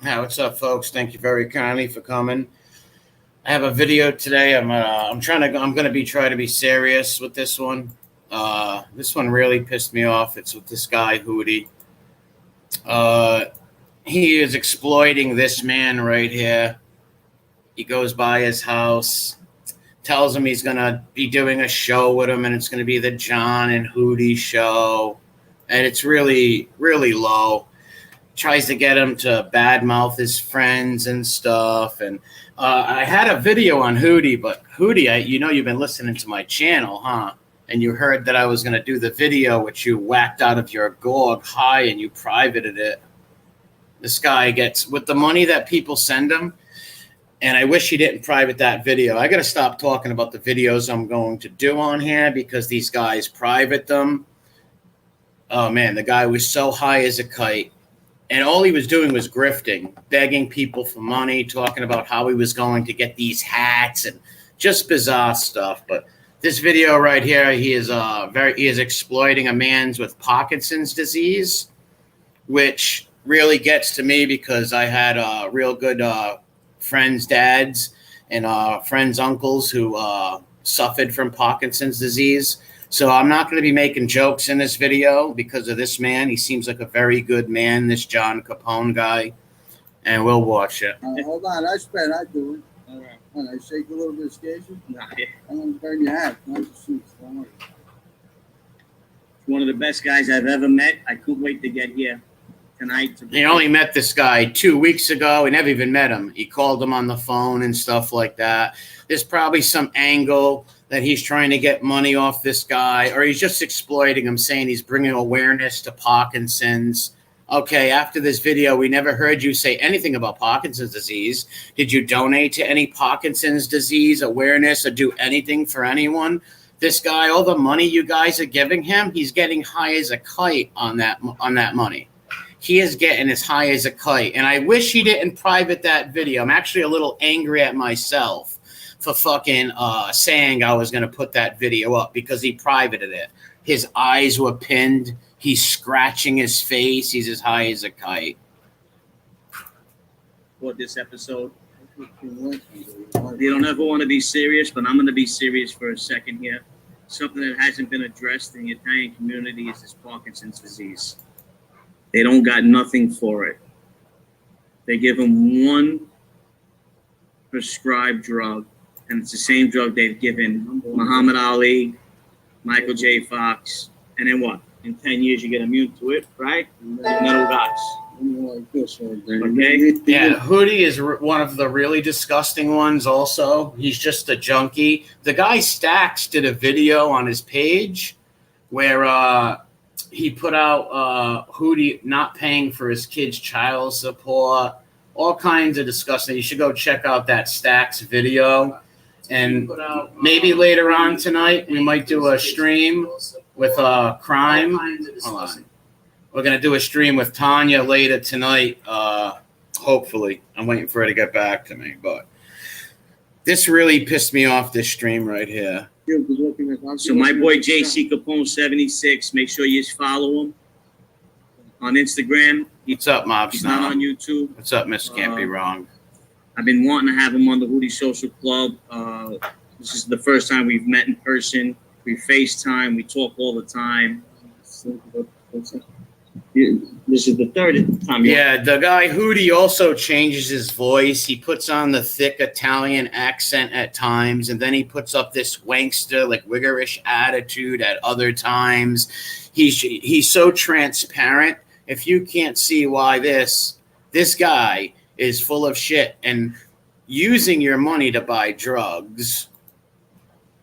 Hi, what's up, folks? Thank you very kindly for coming. I have a video today. I'm going to try to be serious with this one. This one really pissed me off. It's with this guy Hootie. He is exploiting this man right here. He goes by his house, tells him he's going to be doing a show with him, and it's going to be the John and Hootie show, and it's really, really low. Tries to get him to badmouth his friends and stuff. And I had a video on Hootie, but Hootie, you've been listening to my channel, huh? And you heard that I was going to do the video, which you whacked out of your GOG high and you privated it. This guy gets, with the money that people send him, and I wish he didn't private that video. I got to stop talking about the videos I'm going to do on here because these guys private them. Oh, man, the guy was so high as a kite. And all he was doing was grifting, begging people for money, talking about how he was going to get these hats and just bizarre stuff. But this video right here, he is exploiting a man's with Parkinson's disease, which really gets to me because I had real good friends' dads and friends' uncles who suffered from Parkinson's disease. So I'm not going to be making jokes in this video because of this man. He seems like a very good man, this John Capone guy. And we'll watch it. Hold on. I spread. I do it. All right. When I shake a little bit of station, I'm going to burn your hat. One of the best guys I've ever met. I couldn't wait to get here tonight. He only met this guy 2 weeks ago. He never even met him. He called him on the phone and stuff like that. There's probably some angle that he's trying to get money off this guy, or he's just exploiting him, saying he's bringing awareness to Parkinson's. Okay, after this video, we never heard you say anything about Parkinson's disease. Did you donate to any Parkinson's disease awareness or do anything for anyone? This guy, all the money you guys are giving him, he's getting high as a kite on that money. He is getting as high as a kite, and I wish he didn't private that video. I'm actually a little angry at myself for fucking saying I was going to put that video up because he privated it. His eyes were pinned. He's scratching his face. He's as high as a kite. For this episode, you don't ever want to be serious, but I'm going to be serious for a second here. Something that hasn't been addressed in the Italian community is this Parkinson's disease. They don't got nothing for it. They give him one prescribed drug, and it's the same drug they've given Muhammad Ali, Michael J. Fox, and then what? In 10 years, you get immune to it, right? Metal guys. Okay? Yeah, Hootie is one of the really disgusting ones also. He's just a junkie. The guy Stax did a video on his page where he put out Hootie not paying for his kids' child support, all kinds of disgusting. You should go check out that Stax video. And maybe later on tonight, we might do a stream with crime. Hold on. We're going to do a stream with Tanya later tonight, hopefully. I'm waiting for her to get back to me. But this really pissed me off, this stream right here. So my boy JC Capone 76, make sure you follow him on Instagram. What's up, Mob? He's not on YouTube. What's up, Miss Can't Be Wrong? I've been wanting to have him on the Hootie Social Club. This is the first time we've met in person. We FaceTime. We talk all the time. This is the third time. Yeah, the guy Hootie also changes his voice. He puts on the thick Italian accent at times, and then he puts up this wankster, like wiggerish attitude at other times. He's so transparent. If you can't see why this guy is full of shit and using your money to buy drugs.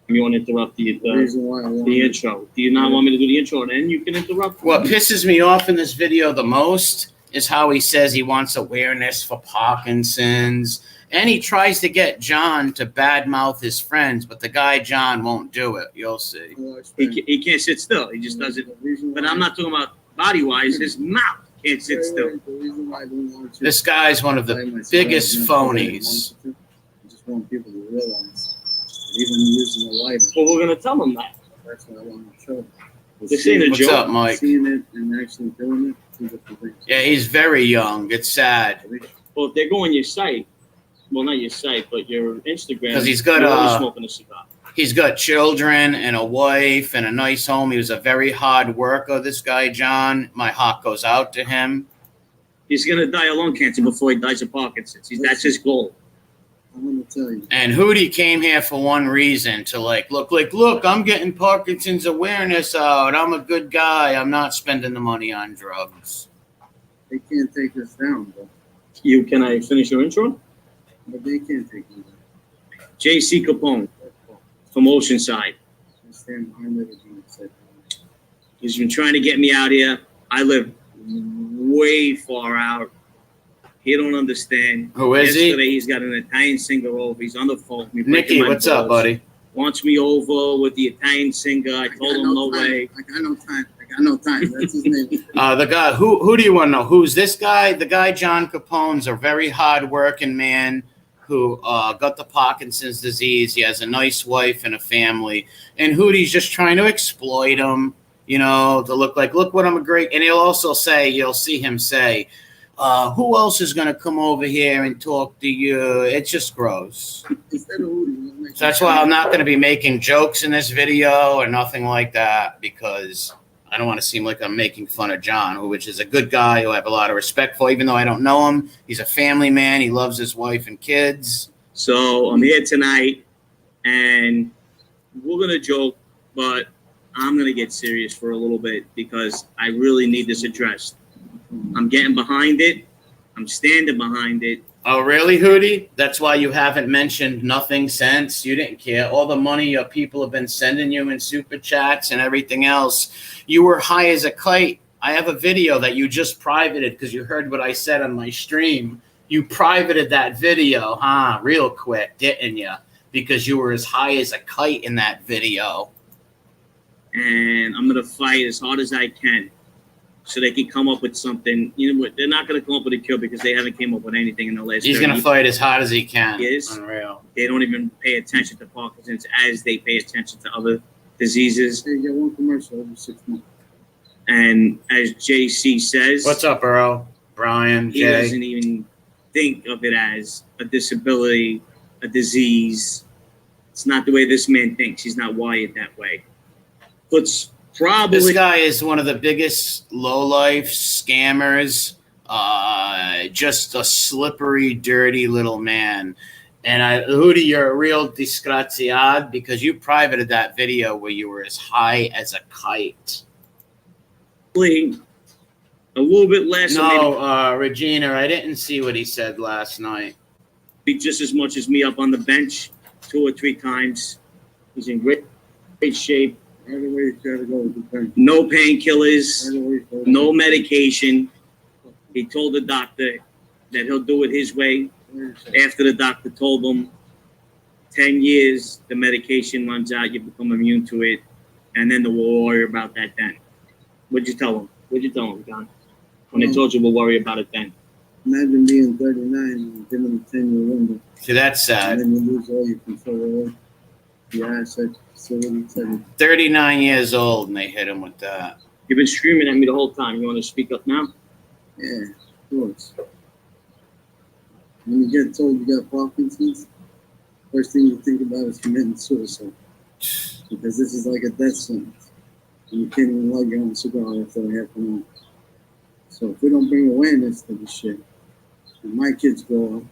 You want to interrupt the intro. Do you not want me to do the intro and then you can interrupt? What pisses me off in this video the most is how he says he wants awareness for Parkinson's. And he tries to get John to badmouth his friends, but the guy John won't do it. You'll see. He can't sit still. He just does it. But I'm not talking about body-wise. His mouth can't sit still. This guy's one of the biggest phonies. I just want people to realize even using a lighter. Well, we're going to tell them that. That's what I want to show them. This ain't a What's joke. up, Mike? Seeing it and actually doing it, two different things. Yeah, he's very young. It's sad. Well, Well, if they go on your site, well, not your site, but your Instagram, because he's got you're always smoking a cigar. He's got children and a wife and a nice home. He was a very hard worker, this guy, John. My heart goes out to him. He's going to die of lung cancer before he dies of Parkinson's. That's his goal. I'm going to tell you. And Hootie came here for one reason, to look, I'm getting Parkinson's awareness out. I'm a good guy. I'm not spending the money on drugs. They can't take us down, bro. Can I finish your intro? But they can't take me down. J.C. Capone from Oceanside. I stand behind everything I said. He's been trying to get me out here. I live way far out. He don't understand. Who is he? Yesterday, he's got an Italian singer over. He's on the phone. Nicky, what's up, buddy? Wants me over with the Italian singer. I told him no way. I got no time. That's his name. The guy, who do you want to know? Who's this guy? The guy, John Capone's a very hard-working man who got the Parkinson's disease. He has a nice wife and a family. And Hootie's just trying to exploit him, you know, to look what I'm a great. And he'll also say, you'll see him say, who else is going to come over here and talk to you? It's just gross. Instead of Hootie, so that's why I'm not going to be making jokes in this video or nothing like that, because I don't want to seem like I'm making fun of John, which is a good guy who I have a lot of respect for, even though I don't know him. He's a family man. He loves his wife and kids. So I'm here tonight, and we're going to joke, but I'm going to get serious for a little bit because I really need this addressed. I'm getting behind it. I'm standing behind it. Oh, really, Hootie? That's why you haven't mentioned nothing since? You didn't care. All the money your people have been sending you in super chats and everything else. You were high as a kite. I have a video that you just privated because you heard what I said on my stream. You privated that video, real quick, didn't you? Because you were as high as a kite in that video. And I'm going to fight as hard as I can so they can come up with something. You know what? They're not going to come up with a cure because they haven't came up with anything in the last. He's going to fight as hard as he can. He is. Unreal. They don't even pay attention to Parkinson's as they pay attention to other diseases. They get one commercial every 6 months. And as JC says, what's up, Earl? Brian, he Jay. doesn't even think of it as a disability, a disease. It's not the way this man thinks. He's not wired that way. Puts probably this guy is one of the biggest lowlife scammers. Just a slippery, dirty little man. And Hootie, you're a real disgraziad because you privated that video where you were as high as a kite. A little bit less. No, Regina, I didn't see what he said last night. Just as much as me up on the bench 2 or 3 times. He's in great shape. Right away, you gotta go with the pen. No painkillers, Right away, no medication. He told the doctor that he'll do it his way. After the doctor told him 10 years, the medication runs out, you become immune to it, and then we'll worry about that then. What'd you tell him? What'd you tell him, John? When they told you we'll worry about it then. Imagine being 39 and given a 10-year window. See, that's sad. And then you lose all your control, your assets, facilities, everything. 39 years old, and they hit him with that. You've been screaming at me the whole time. You want to speak up now? Yeah, of course. When you get told you got Parkinson's, first thing you think about is committing suicide. Because this is like a death sentence. And you can't even light your own cigar after half an hour. So if we don't bring awareness to this shit, when my kids grow up,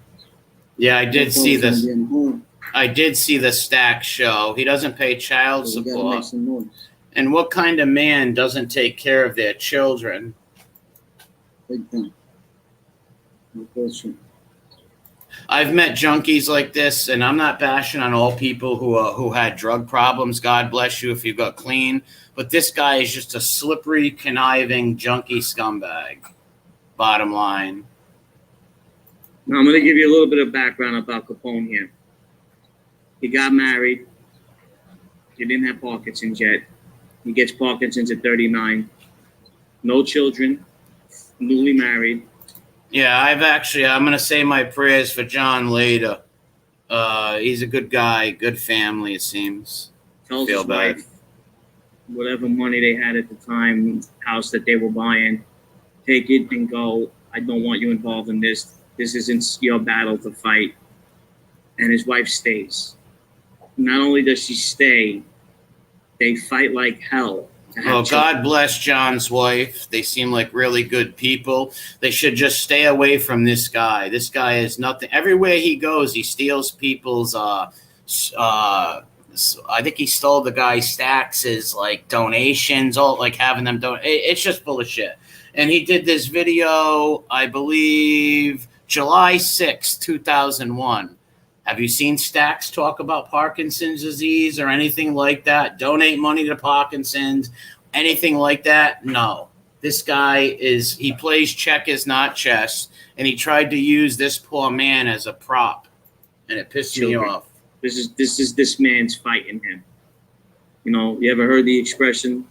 yeah, I did see this. Home, I did see the Stack show. He doesn't pay child so we gotta make support. some noise. And what kind of man doesn't take care of their children? Big time. No bullshit. I've met junkies like this, and I'm not bashing on all people who had drug problems. God bless you if you got clean. But this guy is just a slippery, conniving, junkie scumbag. Bottom line. Now, I'm going to give you a little bit of background about Capone here. He got married. He didn't have Parkinson's yet. He gets Parkinson's at 39. No children. Newly married. Yeah, I'm going to say my prayers for John later. He's a good guy, good family, it seems. Tells Feel his bad. wife, whatever money they had at the time, house that they were buying, take it and go. I don't want you involved in this. This isn't your battle to fight. And his wife stays. Not only does she stay, they fight like hell. Oh, God bless John's wife. They seem like really good people. They should just stay away from this guy. This guy is nothing. Everywhere he goes, he steals people's. I think he stole the guy Stax's like donations, all like having them donate. It's just full of shit. And he did this video, I believe, July 6th, 2001. Have you seen Stax talk about Parkinson's disease or anything like that? Donate money to Parkinson's, anything like that? No. This guy he plays checkers, not chess, and he tried to use this poor man as a prop, and it pissed me off. This is this man's fighting him. You know, you ever heard the expression,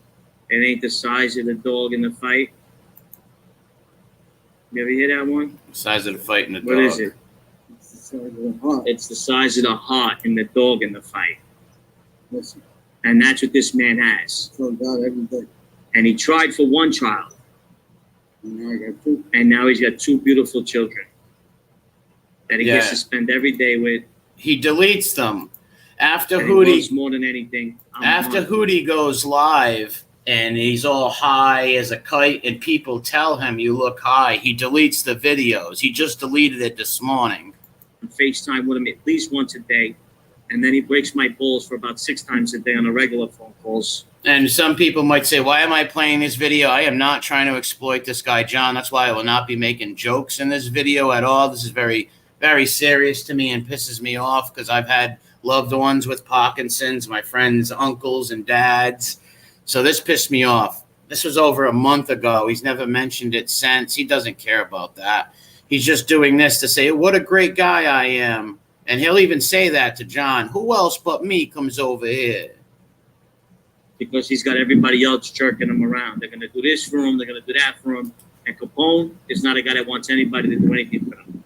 it ain't the size of the dog in the fight? You ever hear that one? The size of the fight in the dog. What is it? It's the size It's the size of the heart. of the heart in the dog in the fight. Listen, And that's what this man has. tell God every day. And he tried for one child, And now I got two. and now he's got two beautiful children that he gets Yeah. to spend every day with. He deletes them. After And he loves Hootie, more than anything. after Hootie goes live and he's all high as a kite and people tell him you look high, he deletes the videos. He just deleted it this morning. FaceTime with him at least once a day, and then he breaks my balls for about 6 times a day on the regular phone calls. And some people might say, why am I playing this video? I am not trying to exploit this guy, John. That's why I will not be making jokes in this video at all. This is very, very serious to me and pisses me off because I've had loved ones with Parkinson's, my friends' uncles and dads. So this pissed me off. This was over a month ago. He's never mentioned it since. He doesn't care about that. He's just doing this to say, what a great guy I am. And he'll even say that to John. Who else but me comes over here? Because he's got everybody else jerking him around. They're going to do this for him. They're going to do that for him. And Capone is not a guy that wants anybody to do anything for him.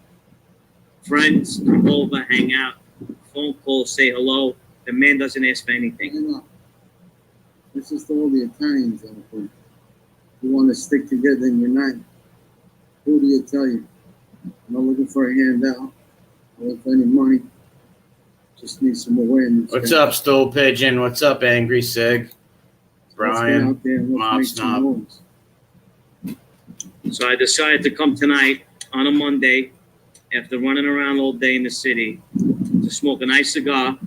Friends, come over, hang out, phone call, say hello. The man doesn't ask for anything. You know, it's just all the Italians out there. You want to stick together and unite. Who do you tell you? I'm not looking for a handout. I'm not looking for any money. Just need some awareness. What's up, Stool Pigeon? What's up, Angry Sig? Let's get Brian, out there and let's Mob make some Snob. moves. So I decided to come tonight on a Monday after running around all day in the city to smoke a nice cigar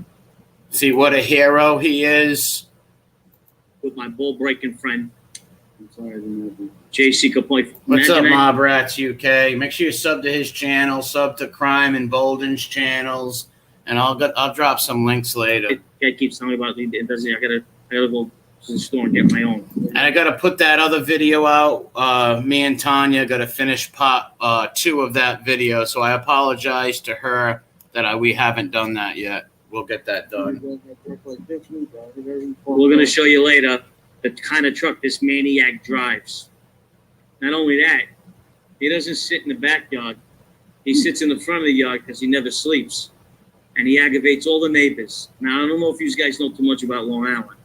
See what a hero he is. with my ball-breaking friend, I'm sorry, I didn't know. JC Capone. What's up, Imagine that. Mob Rats UK? Make sure you sub to his channel, sub to Crime and Bolden's channels, and I'll drop some links later. Guy keeps telling me about it. It doesn't. I gotta go to the store and get my own. And I got to put that other video out. Me and Tanya got to finish part 2 of that video, so I apologize to her that we haven't done that yet. We'll get that done. We're gonna show you later the kind of truck this maniac drives. Not only that, he doesn't sit in the backyard. He sits in the front of the yard because he never sleeps, and he aggravates all the neighbors. Now I don't know if you guys know too much about Long Island,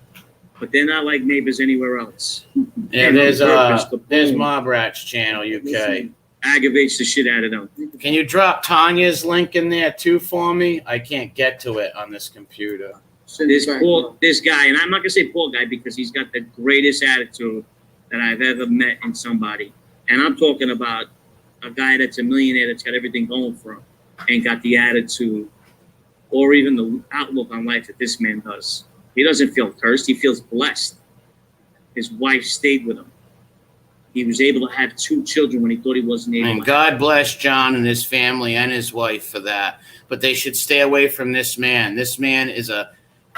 but they're not like neighbors anywhere else. Yeah, And there's on purpose, there's Capone Mob Rats channel UK. aggravates the shit out of them. Can you drop Tanya's link in there too for me? I can't get to it on this computer. This guy, and I'm not gonna say poor guy because he's got the greatest attitude that I've ever met in somebody. And I'm talking about a guy that's a millionaire that's got everything going for him, ain't got the attitude or even the outlook on life that this man does. He doesn't feel cursed. He feels blessed. His wife stayed with him. He was able to have 2 children when he thought he wasn't able. And God bless John and his family and his wife for that. But they should stay away from this man. This man is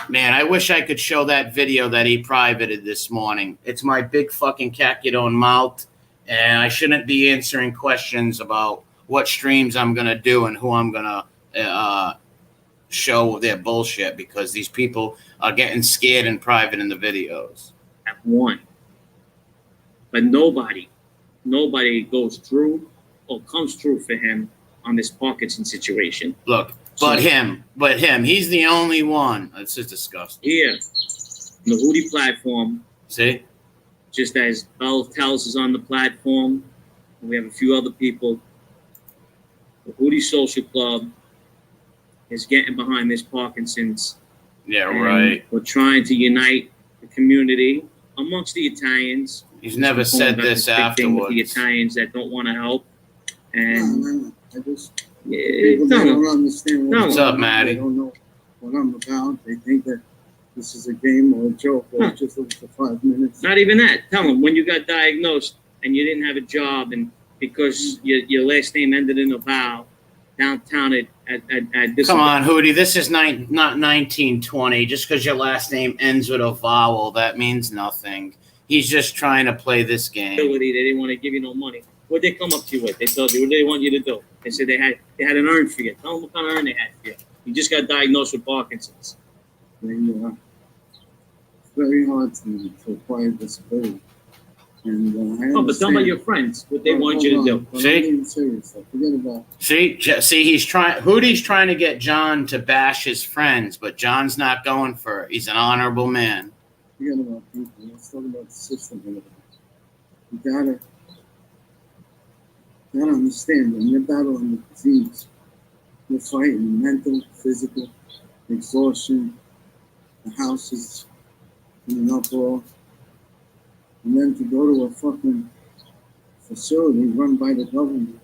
man, I wish I could show that video that he privated this morning. It's my big fucking Kakidon mouth, and I shouldn't be answering questions about what streams I'm going to do and who I'm going to show their bullshit because these people are getting scared in private in the videos. At one. But nobody goes through or comes through for him on this Parkinson situation. Look, but him, he's the only one. It's just disgusting. Here, on the Hootie platform, See? just as Bell tells is on the platform, and we have a few other people. the Hootie Social Club is getting behind this Parkinson's. Yeah, and right. We're trying to unite the community amongst the Italians. He's never said this big thing with the afterwards. Italians that don't want to help. And No. I just tell people they them. don't understand No. What's up, They Maddie? don't know what I'm about. They think that this is a game or a joke or just for 5 minutes. Not even that. Tell them when you got diagnosed and you didn't have a job, and because your last name ended in a vowel, downtown at this. Come on, Hootie. This is not 1920. Just because your last name ends with a vowel, that means nothing. He's just trying to play this game. They didn't want to give you no money. What they come up to you with? They told you what they want you to do. They said they had an urn for you. Tell them what kind of urn they had for you. You just got diagnosed with Parkinson's. It's very hard to acquire disability. And I Oh, but tell them about your friends what they want you to do. See? Forget about See, Hootie's trying to get John to bash his friends, but John's not going for it. He's an honorable man. Forget about people. Let's talk about the system. You gotta understand when you're battling the disease, you're fighting mental, physical, exhaustion, the house is in an uproar. And then to go to a fucking facility run by the government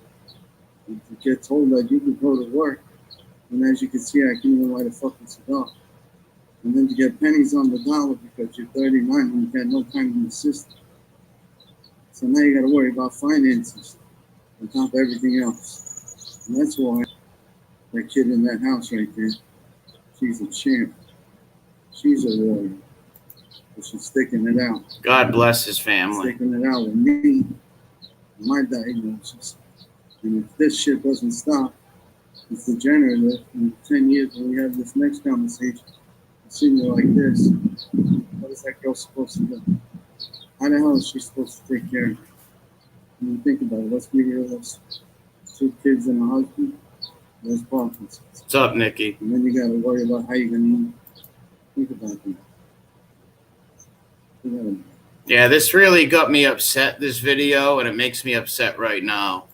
and to get told that you can go to work, and as you can see, I can't even light a fucking cigar. And then to get pennies on the dollar because you're 39 and you've had no time in the system. So now you got to worry about finances on top of everything else. And that's why that kid in that house right there, she's a champ. She's a warrior. But she's sticking it out. God bless his family. Sticking it out with me, my diagnosis. And if this shit doesn't stop, it's degenerative. In 10 years when we have this next conversation, I'll see me like this. What is that girl supposed to do? How the hell is she supposed to take care of her? I mean, think about it. Let's be realistic. 2 kids and a husband. There's Parkinson's. What's up, Nikki? And then you got to worry about how you're going to think about that. Yeah, this really got me upset, this video, and it makes me upset right now.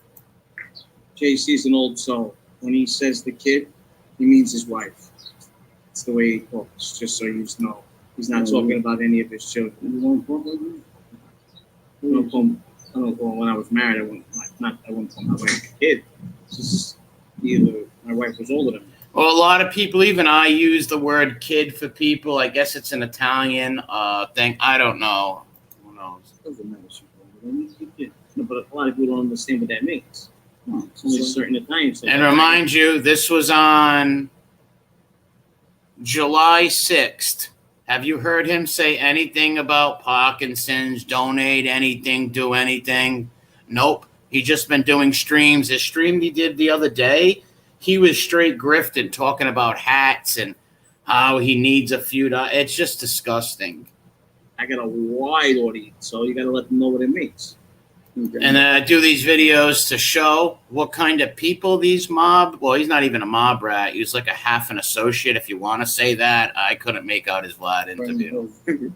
JC's an old soul. When he says the kid, he means his wife. It's the way he talks, just so you know. He's not talking about any of his children. You want to talk like that? I don't know. When I was married, I wouldn't call my wife a kid. It's just either my wife was older than me. Well, a lot of people, even I, use the word kid for people. I guess it's an Italian thing. I don't know. Who knows? Doesn't matter. No, but a lot of people don't understand what that means. Only certain Italians. And remind you, this was on July 6th. Have you heard him say anything about Parkinson's, donate anything, do anything? Nope. He just been doing streams. His stream he did the other day, he was straight grifting, talking about hats and how he needs a few. It's just disgusting. I got a wide audience, so you got to let them know what it means. Okay. And I do these videos to show what kind of people these mob. Well, he's not even a mob rat. He was like a half an associate, if you want to say that. I couldn't make out his Vlad interview. Pretty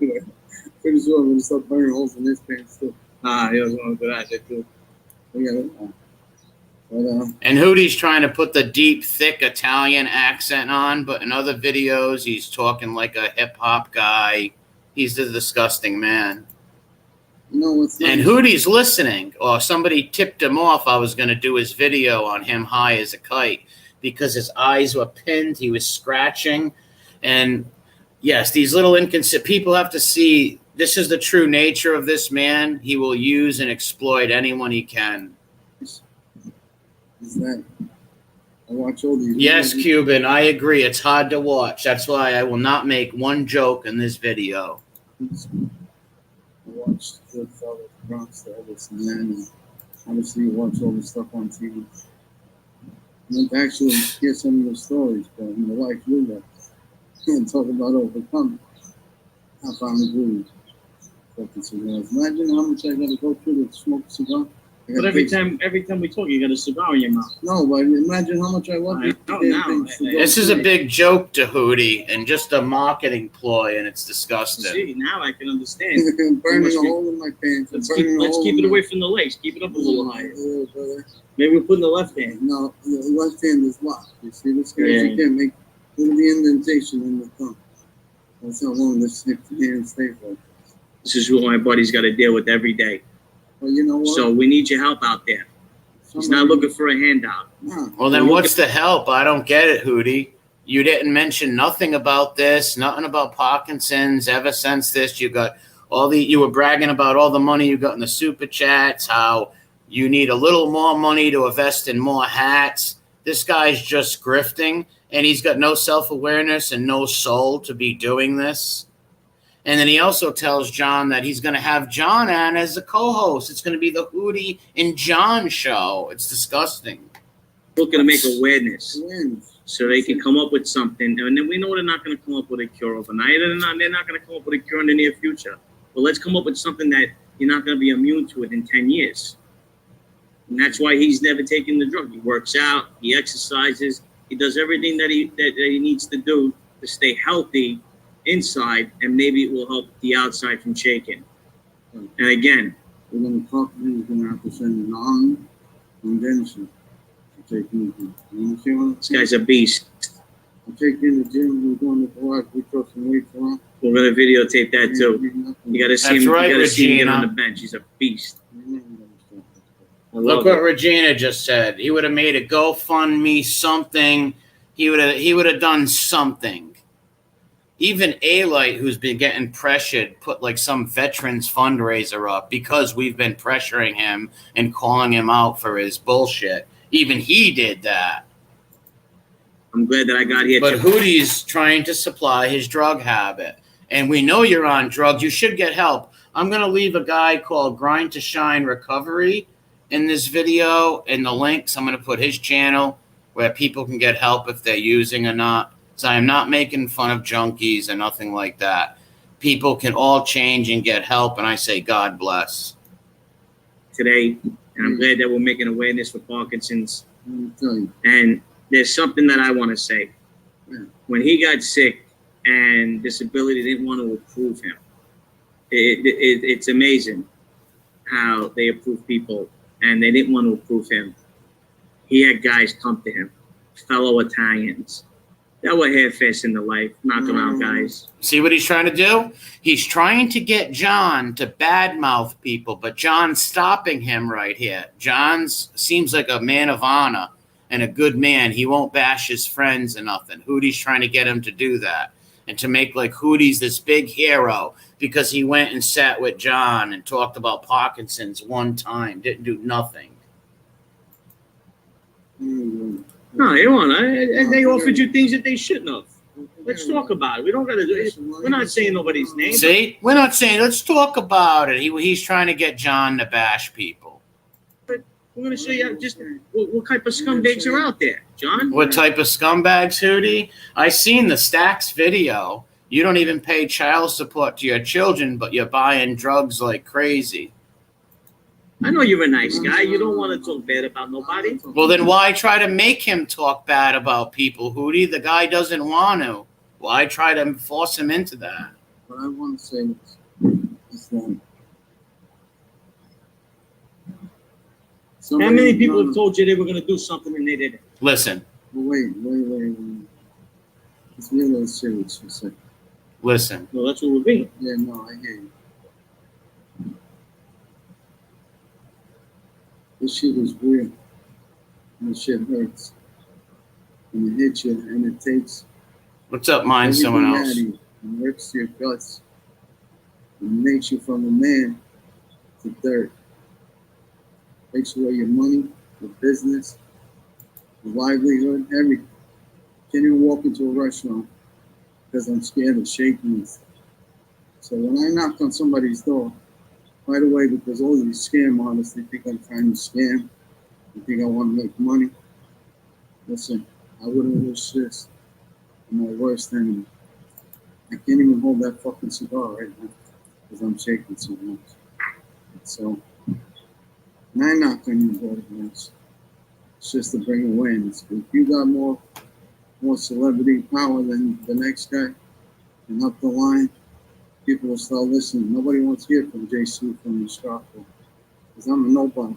sure I'm going to start burning holes in his pants too. He doesn't want to do that. They do. We got it. But, And Hootie's trying to put the deep, thick Italian accent on, but in other videos, he's talking like a hip-hop guy. He's a disgusting man. no, it's not. And Hootie's listening. Or somebody tipped him off I was going to do his video on him high as a kite because his eyes were pinned. He was scratching. And, yes, these little inconsistent people have to see this is the true nature of this man. He will use and exploit anyone he can. Is that I watch all these. Yes, movies. Cuban, I agree. It's hard to watch. That's why I will not make one joke in this video. I watched Goodfellas, Bronx, the Elvis, and then obviously you watch all the stuff on TV. And actually hear some of the stories, but in the life you live, and talk about overcoming. I found it really fucking cigars. Imagine how much I got to go through to smoke a cigar But every time we talk, you got a cigar in your mouth. No, but imagine how much I love these damn things. This is a big joke to Hootie and just a marketing ploy, and it's disgusting. See, now I can understand. Burning a hole in my pants. Let's keep it away from the legs. Keep it up a little higher. Maybe we'll put in the left hand. No, the left hand is locked. You see this guy? You can't make little indentation in the thumb. That's how long this hand stays like. This is what my buddy's got to deal with every day. Well, you know what? So we need your help out there. He's not looking for a handout. No. Well, then what's the help? I don't get it, Hootie. You didn't mention nothing about this, nothing about Parkinson's ever since this. You were bragging about all the money you got in the super chats, how you need a little more money to invest in more hats. This guy's just grifting, and he's got no self-awareness and no soul to be doing this. And then he also tells John that he's going to have John on as a co-host. It's going to be the Hootie and John show. It's disgusting. Looking to make awareness so they can come up with something. And then we know they're not going to come up with a cure overnight. They're not going to come up with a cure in the near future. But let's come up with something that you're not going to be immune to it in 10 years. And that's why he's never taken the drug. He works out. He exercises. He does everything that he needs to do to stay healthy inside, and maybe it will help the outside from shaking. And again, we're going to talk to him. He's going to have to send non-convention to take him. You see what this guy's a beast. I'm taking the gym. We're going to the park. We throw some weights around. We're going to videotape that too. You got to see him. Right, you got to see him get on Regina. the bench. He's a beast. Look what Regina just said. He would have made a GoFundMe, something. He would have done something. Even A-Light, who's been getting pressured, put like some veterans fundraiser up because we've been pressuring him and calling him out for his bullshit. Even he did that. I'm glad that I got here. But Hootie's trying to supply his drug habit. And we know you're on drugs. You should get help. I'm going to leave a guy called Grind to Shine Recovery in this video, in the links. I'm going to put his channel where people can get help if they're using or not. So I'm not making fun of junkies and nothing like that. People can all change and get help, and I say God bless. Today, and I'm glad that we're making awareness for Parkinson's. You. And there's something that I want to say. Yeah. When he got sick and disability didn't want to approve him, it's amazing how they approve people, and they didn't want to approve him. He had guys come to him, fellow Italians, that were half-assed in the life, knock around guys. See what he's trying to do? He's trying to get John to badmouth people, but John's stopping him right here. John seems like a man of honor and a good man. He won't bash his friends or nothing. Hootie's trying to get him to do that and to make like Hootie's this big hero because he went and sat with John and talked about Parkinson's one time, didn't do nothing. No, they won't. They offered you things that they shouldn't have. Let's talk about it. We don't got to do it. We're not saying nobody's name. See? We're not saying, let's talk about it. He's trying to get John to bash people. But we're going to show you just what type of scumbags are out there, John. What type of scumbags, Hootie? I seen the Stacks video. You don't even pay child support to your children, but you're buying drugs like crazy. I know you're a nice guy. You don't want to talk bad about nobody. Well, then why try to make him talk bad about people, Hootie? The guy doesn't want to. Why try to force him into that? What I want to say is that how many people have told you they were going to do something and they didn't? Listen. Wait. Let's be a little serious for a second. Listen. Well, that's what we're being. Yeah, no, I hear you. This shit is real. And this shit hurts. And it hits you, and it takes What's up, mind someone everything out else? of you, and rips your guts, and makes you from a man to dirt. Takes away your money, your business, your livelihood, everything. Can't even walk into a restaurant because I'm scared of shaking. So when I knock on somebody's door, right away, because all these scam artists, they think I'm trying to scam. They think I want to make money. Listen, I wouldn't wish this on my worst enemy. I can't even hold that fucking cigar right now because I'm shaking so much. So And I knock on your door once. It's just to bring awareness. If you got more celebrity power than the next guy and up the line, people will start listening. Nobody wants to hear from JC from the Stratford. Because I'm a nobody.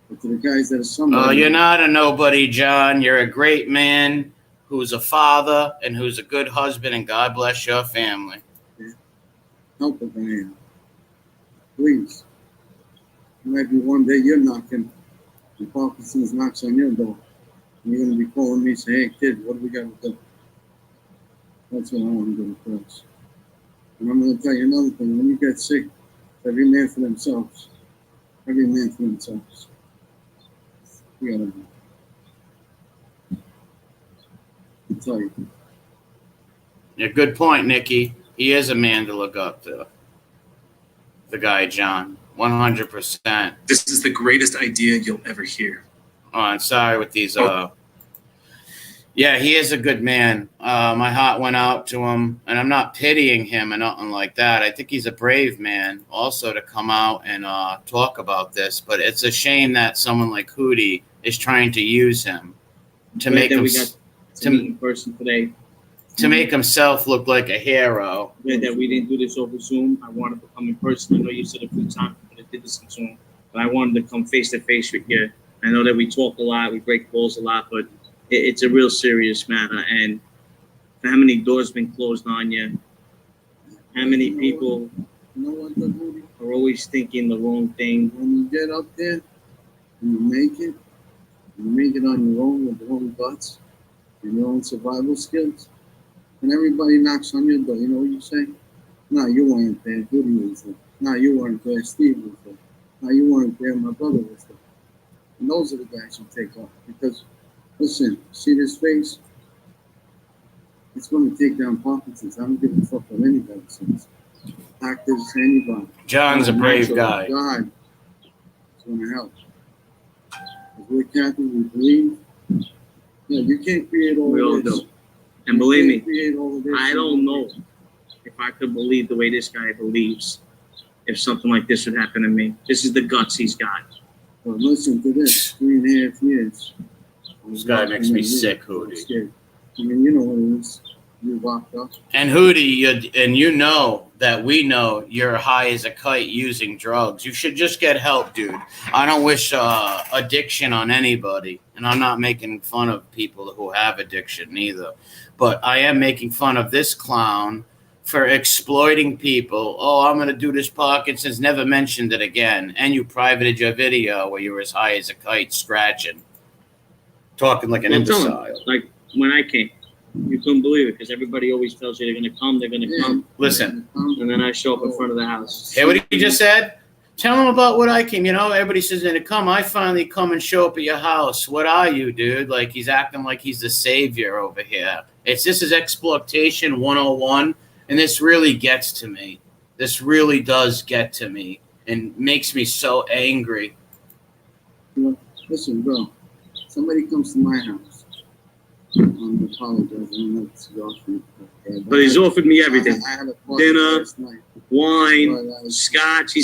But to the guys that are somebody. Oh, you're not a nobody, John. You're a great man who's a father and who's a good husband, and God bless your family. Yeah. Help if I am. Please. It might be one day you're knocking, and Parkinson's knocks on your door. And you're going to be calling me, say, hey, kid, what do we got to do? That's what I want to do first. And I'm going to tell you another thing. When you get sick, every man for themselves. Every man for themselves. We got to do. I'll tell you. Yeah, good point, Nikki. He is a man to look up to. The guy, John. 100%. This is the greatest idea you'll ever hear. Oh, I'm sorry with these. Yeah, he is a good man. My heart went out to him, and I'm not pitying him or nothing like that. I think he's a brave man also to come out and talk about this. But it's a shame that someone like Hootie is trying to use him to make him meet in person today. To make himself look like a hero. Yeah, that we didn't do this over Zoom. I wanted to come in person. I know you said a few times we did this on Zoom, but I wanted to come face to face with you. I know that we talk a lot, we break balls a lot, but it's a real serious matter. And how many doors been closed on you? How many people are always thinking the wrong thing? When you get up there and you make it on your own with your own guts and your own survival skills, and everybody knocks on your door, you know what you say? No, you weren't there. Hootie was there. No, you weren't there. Steve was there. No, you weren't there. My brother was there. And those are the guys who take off. Because, listen, see this face? It's going to take down Parkinson's. I don't give a fuck what anybody says. Actors, anybody. John's a brave guy. God is going to help. Because we're Catholic, we believe. Yeah, you can't create all We all this. do. And believe me, I I don't know if I could believe the way this guy believes if something like this would happen to me. This is the guts he's got. Well, listen to this. 3.5 years. This guy makes me sick, Hootie. I mean, you know what it is. You locked up. And Hootie, and you know that we know you're high as a kite using drugs. You should just get help, dude. I don't wish addiction on anybody. And I'm not making fun of people who have addiction either. But I am making fun of this clown for exploiting people. Oh, I'm going to do this Parkinson's. Never mentioned it again. And you privated your video where you were as high as a kite scratching. Talking like an imbecile. Like when I came, you couldn't believe it because everybody always tells you they're going to come, they're going to come. Listen. And then I show up in front of the house. Hey, what he just said? Tell him about what I came. You know, everybody says they're going to come. I finally come and show up at your house. What are you, dude? Like, he's acting like he's the savior over here. This is exploitation 101, and this really gets to me. This really does get to me and makes me so angry. Well, listen, bro. Somebody comes to my house. I'm apologizing. I don't know if this is off me. But he's offered me everything. I had a party Dinner, last night. wine, scotch.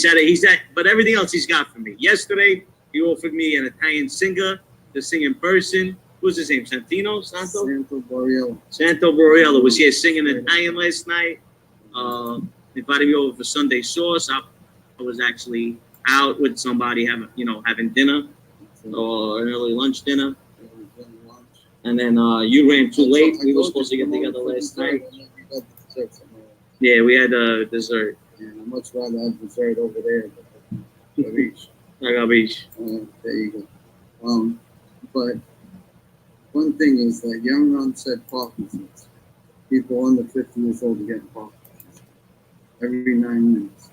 But everything else he's got for me. Yesterday, he offered me an Italian singer to sing in person. What's his name? Santo Borriello was here singing Italian last night. Invited me over for Sunday sauce. I was actually out with somebody having dinner or an early lunch dinner. And then you ran too late. We were supposed to get together last night. Yeah, we had dessert. Yeah, I'd much rather have dessert over there. I got beach. There you go. But one thing is that young onset Parkinson's, people under 50 years old are getting Parkinson's every 9 minutes.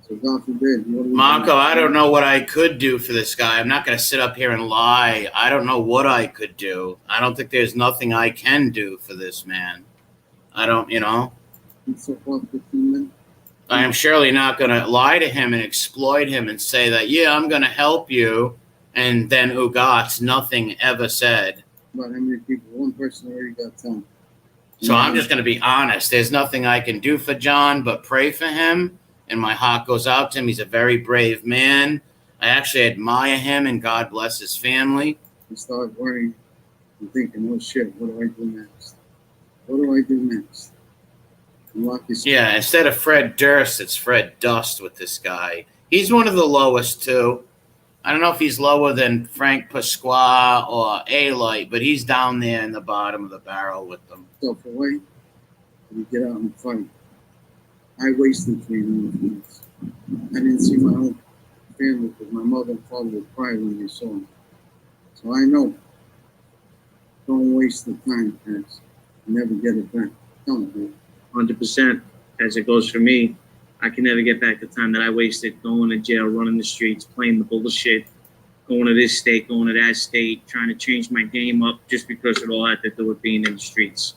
So God forbid. Marco, I don't know what I could do for this guy. I'm not going to sit up here and lie. I don't know what I could do. I don't think there's nothing I can do for this man. I don't, So far, 15 minutes. I am surely not going to lie to him and exploit him and say that, yeah, I'm going to help you. And then, Ugats, nothing ever said. About how many people? One person already got 10. So I'm just going to be honest. There's nothing I can do for John but pray for him. And my heart goes out to him. He's a very brave man. I actually admire him, and God bless his family. You start worrying and thinking, oh shit, what do I do next? What do I do next? And lock yourself. Yeah, instead of Fred Durst, it's Fred Dust with this guy. He's one of the lowest, too. I don't know if he's lower than Frank Pasqua or A-Light, but he's down there in the bottom of the barrel with them. Yourself away and you get out and fight. I wasted 3 minutes. I didn't see my own family because my mother and father would cry when they saw me. So I know. Don't waste the time, Pax. Never get it back. Don't do it. 100%. As it goes for me, I can never get back the time that I wasted going to jail, running the streets, playing the bullshit, going to this state, going to that state, trying to change my game up just because it all had to do with being in the streets.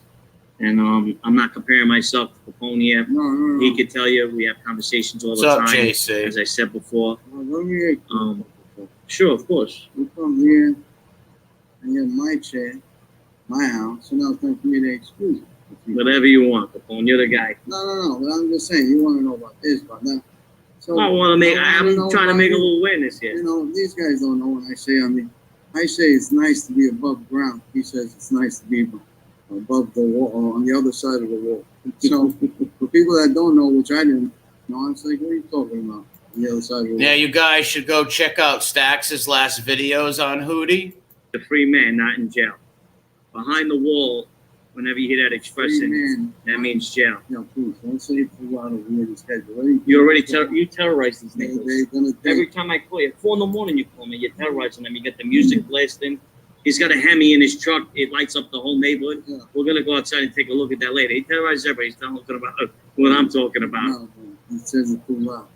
And I'm not comparing myself to Capone yet. No. He could tell you we have conversations all the What's time. up, JC? As I said before. Well, let me Sure, of course. you come here and you have my chair, my house, so now it's time for me to excuse you. Whatever you want, Capone. You're the guy. No. But I'm just saying, you want to know about this, about that. So I want to make. I'm know trying to about make a you. little awareness here. You know, these guys don't know what I say. I say it's nice to be above ground. He says it's nice to be above the wall, or on the other side of the wall. So for people that don't know, which I didn't know, I'm like, what are you talking about? On the other side of the wall. Yeah, you guys should go check out Stax's last videos on Hootie. The free man, not in jail. Behind the wall, whenever you hear that expression, Man, that means jail. no, please don't say it for a lot of weird schedule. You already you terrorize these They're niggas. gonna Every think. time I call you, at 4 a.m, you call me. You're terrorizing them. You get the music blasting. He's got a Hemi in his truck. It lights up the whole neighborhood. Yeah. We're gonna go outside and take a look at that later. He terrorizes everybody. He's talking about what I'm talking about. No, he says it too loud.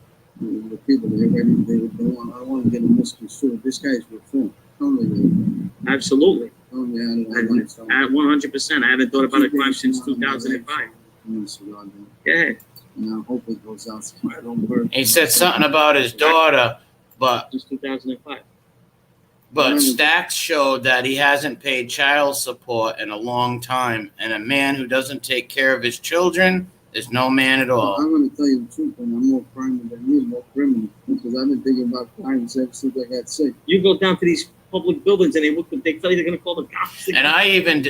The people, they want. I want to get them misconstrued. This guy's reformed. Tell me, Absolutely. tell me how to live. At 100%. I haven't thought about a crime since 2005. Yeah. And I hope it goes out. So I don't burn. He said something about his daughter, but Since 2005. Stax showed that he hasn't paid child support in a long time, and a man who doesn't take care of his children is no man at all. I'm going to tell you the truth, and I'm more criminal than you, more criminal, because I've been thinking about crimes ever since I got sick. You go down to these public buildings and they tell you they're going to call the cops. And I even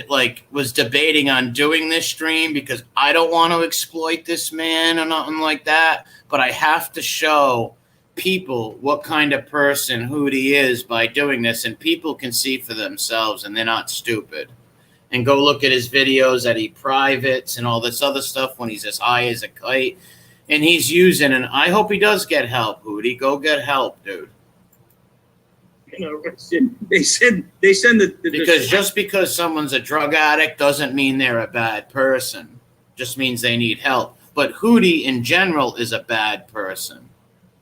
was debating on doing this stream because I don't want to exploit this man or nothing like that, but I have to show people what kind of person Hootie is by doing this, and people can see for themselves, and they're not stupid. And go look at his videos that he privates and all this other stuff when he's as high as a kite. And he's using, and I hope he does get help, Hootie. Go get help, dude. They send the Because just because someone's a drug addict doesn't mean they're a bad person. Just means they need help. But Hootie in general is a bad person.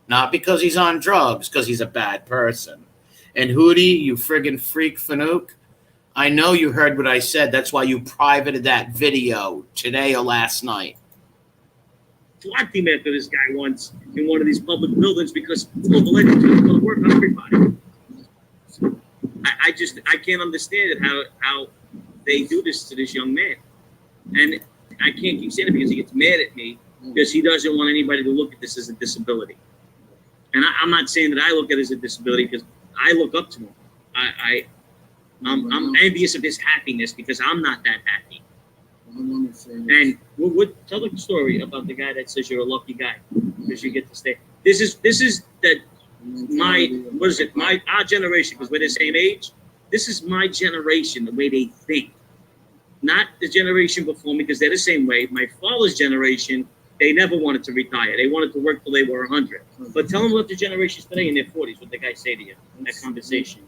Not because he's on drugs, because he's a bad person. And Hootie, you friggin' freak Fanuc, I know you heard what I said. That's why you privated that video today or last night. SWAT team after this guy once in one of these public buildings because all the legends are going to work on everybody. I can't understand it how they do this to this young man. And I can't keep saying it because he gets mad at me because he doesn't want anybody to look at this as a disability. And I'm not saying that I look at it as a disability because I look up to him. I'm envious of his happiness because I'm not that happy. And what tell the story about the guy that says you're a lucky guy because you get to stay. This is that our generation, because we're the same age. This is my generation, the way they think. Not the generation before me, because they're the same way. My father's generation, they never wanted to retire. They wanted to work till they were 100. But tell them what the generations today in their 40s, what the guy say to you in that conversation.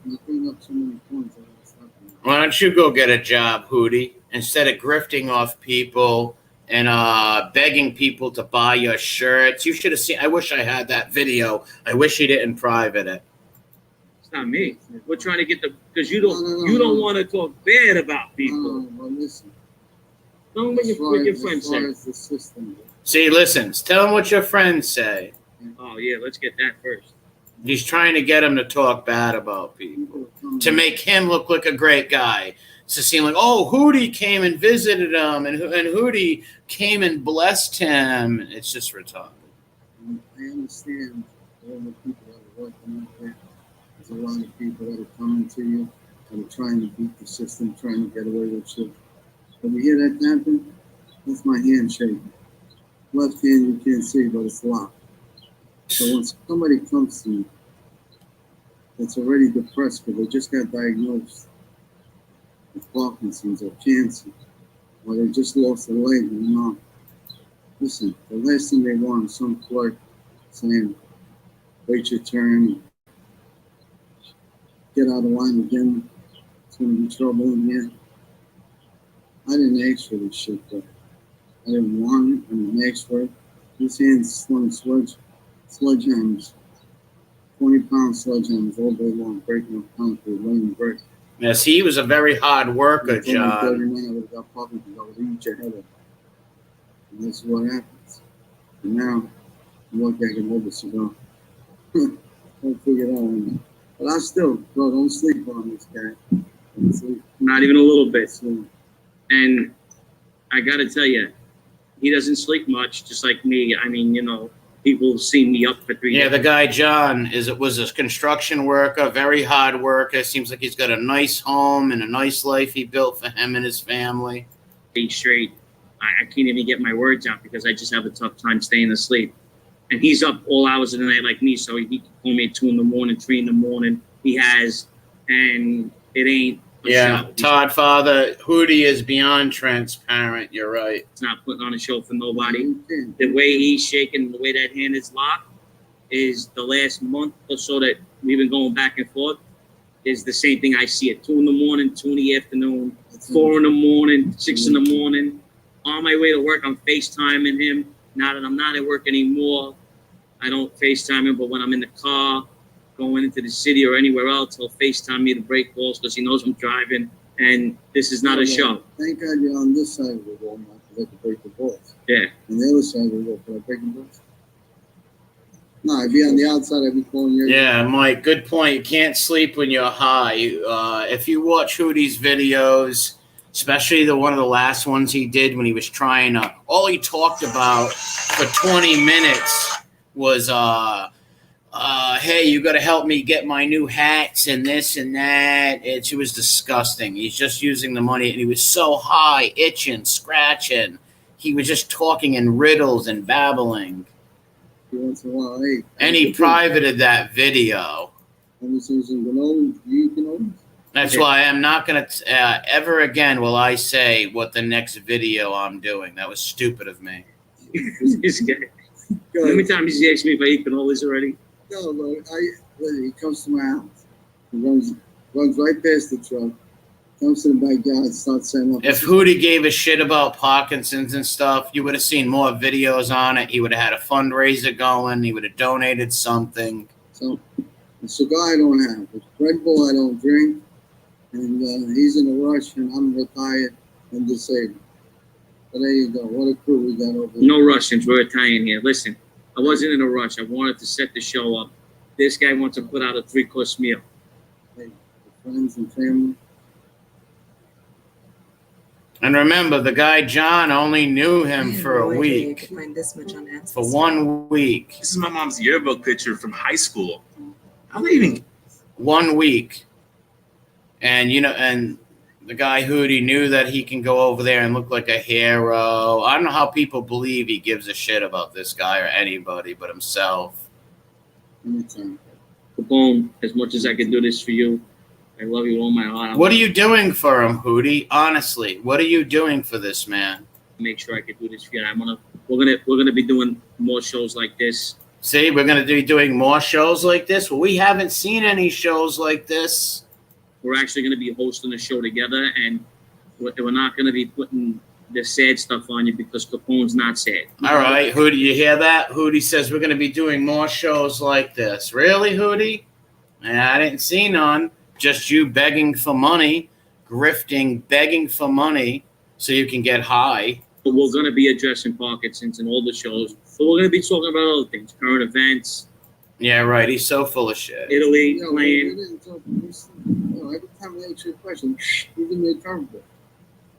Why don't you go get a job, Hootie, instead of grifting off people and begging people to buy your shirts? You should have seen. I wish I had that video. I wish he didn't private it. It's not me. We're trying to get because you don't want to talk bad about people. Well, listen. Tell them what your friends say. See, listen. Tell him what your friends say. Oh yeah, let's get that first. He's trying to get him to talk bad about people, to make him look like a great guy. To seem like, oh, Hootie came and visited him, and Hootie came and blessed him. It's just retarded. I understand all the people that working out there. There's a lot of people that are coming to you and are trying to beat the system, trying to get away with shit. When you hear that tapping, that's my hand shaking. Left hand you can't see, but it's locked. So when somebody comes to you that's already depressed because they just got diagnosed with Parkinson's or cancer, or they just lost a leg and an arm, listen, the last thing they want is some clerk saying, wait your turn, get out of line again, it's going to be trouble in here. I didn't ask for this shit, though. I didn't want it, I didn't ask for it. These hands swung sledgehammers, 20-pound sledgehammers all day long, breaking up concrete, laying brick. Yes, he was a very hard worker, John. 39, I would have got Parkinson's, I would have eat your head up. And this is what happens. And now, I'm lucky I can hold a cigar. Don't figure it out. But I still, bro, don't sleep on this guy. Don't sleep. Not even a little bit. Sleep. And I got to tell you, he doesn't sleep much, just like me. I mean, you know, people see me up for 3 days. Yeah, the guy John was a construction worker, very hard worker. Seems like he's got a nice home and a nice life he built for him and his family. Straight. I can't even get my words out because I just have a tough time staying asleep. And he's up all hours of the night like me, so he can call me at 2 in the morning, 3 in the morning. He has, and it ain't. Yeah, Todd Father, Hootie is beyond transparent. You're right. It's not putting on a show for nobody. The way he's shaking, the way that hand is locked, is the last month or so that we've been going back and forth, is the same thing I see at 2 in the morning, 2 in the afternoon, 4 in the morning, 6 in the morning. On my way to work, I'm FaceTiming him. Now that I'm not at work anymore, I don't FaceTime him, but when I'm in the car, going into the city or anywhere else, he'll FaceTime me to break balls because he knows I'm driving. And this is not a show. Thank God you're on this side of the wall now because I can break the balls. Yeah. On the other side of the wall, can I break the balls? No, I'd be on the outside, I'd be calling you. Yeah, Mike, good point. You can't sleep when you're high. If you watch Hootie's videos, especially one of the last ones he did when he was trying to, all he talked about for 20 minutes was, hey, you got to help me get my new hats and this and that. It was disgusting. He's just using the money, and he was so high, itching, scratching. He was just talking in riddles and babbling. Once in a while, hey. And he privated that video. That's why I'm not going to ever again will I say what the next video I'm doing. That was stupid of me. This guy. How many times he asked me if I eat cannolis already? No, look, he comes to my house. He runs right past the truck, comes to the backyard, starts setting up. If Hootie gave a shit about Parkinson's and stuff, you would have seen more videos on it. He would have had a fundraiser going. He would have donated something. So, a cigar I don't have. A Red Bull I don't drink. And he's in a rush, and I'm retired and disabled. But there you go. What a crew we got over there. No Russians. We're Italian here. Listen, I wasn't in a rush. I wanted to set the show up. This guy wants to put out a 3-course meal. Hey, friends and family. And remember, the guy John only knew him for a week. This much on for 1 week. This is my mom's yearbook picture from high school. How they even 1 week. And, you know, and the guy Hootie knew that he can go over there and look like a hero. I don't know how people believe he gives a shit about this guy or anybody but himself. Anytime. Capone, as much as I can do this for you, I love you with all my heart. What are you doing for him, Hootie? Honestly, what are you doing for this man? Make sure I can do this for you. We're gonna be doing more shows like this. See, we're gonna be doing more shows like this. Well, we haven't seen any shows like this. We're actually going to be hosting a show together, and we're not going to be putting the sad stuff on you because Capone's not sad. All right, Hootie, you hear that? Hootie says we're going to be doing more shows like this. Really, Hootie? I didn't see none. Just you begging for money, grifting, begging for money so you can get high. But we're going to be addressing Parkinson's in all the shows. But we're going to be talking about other things, current events. Yeah, right. He's so full of shit. Italy, No, playing. every time I answer a question, you give me a curveball.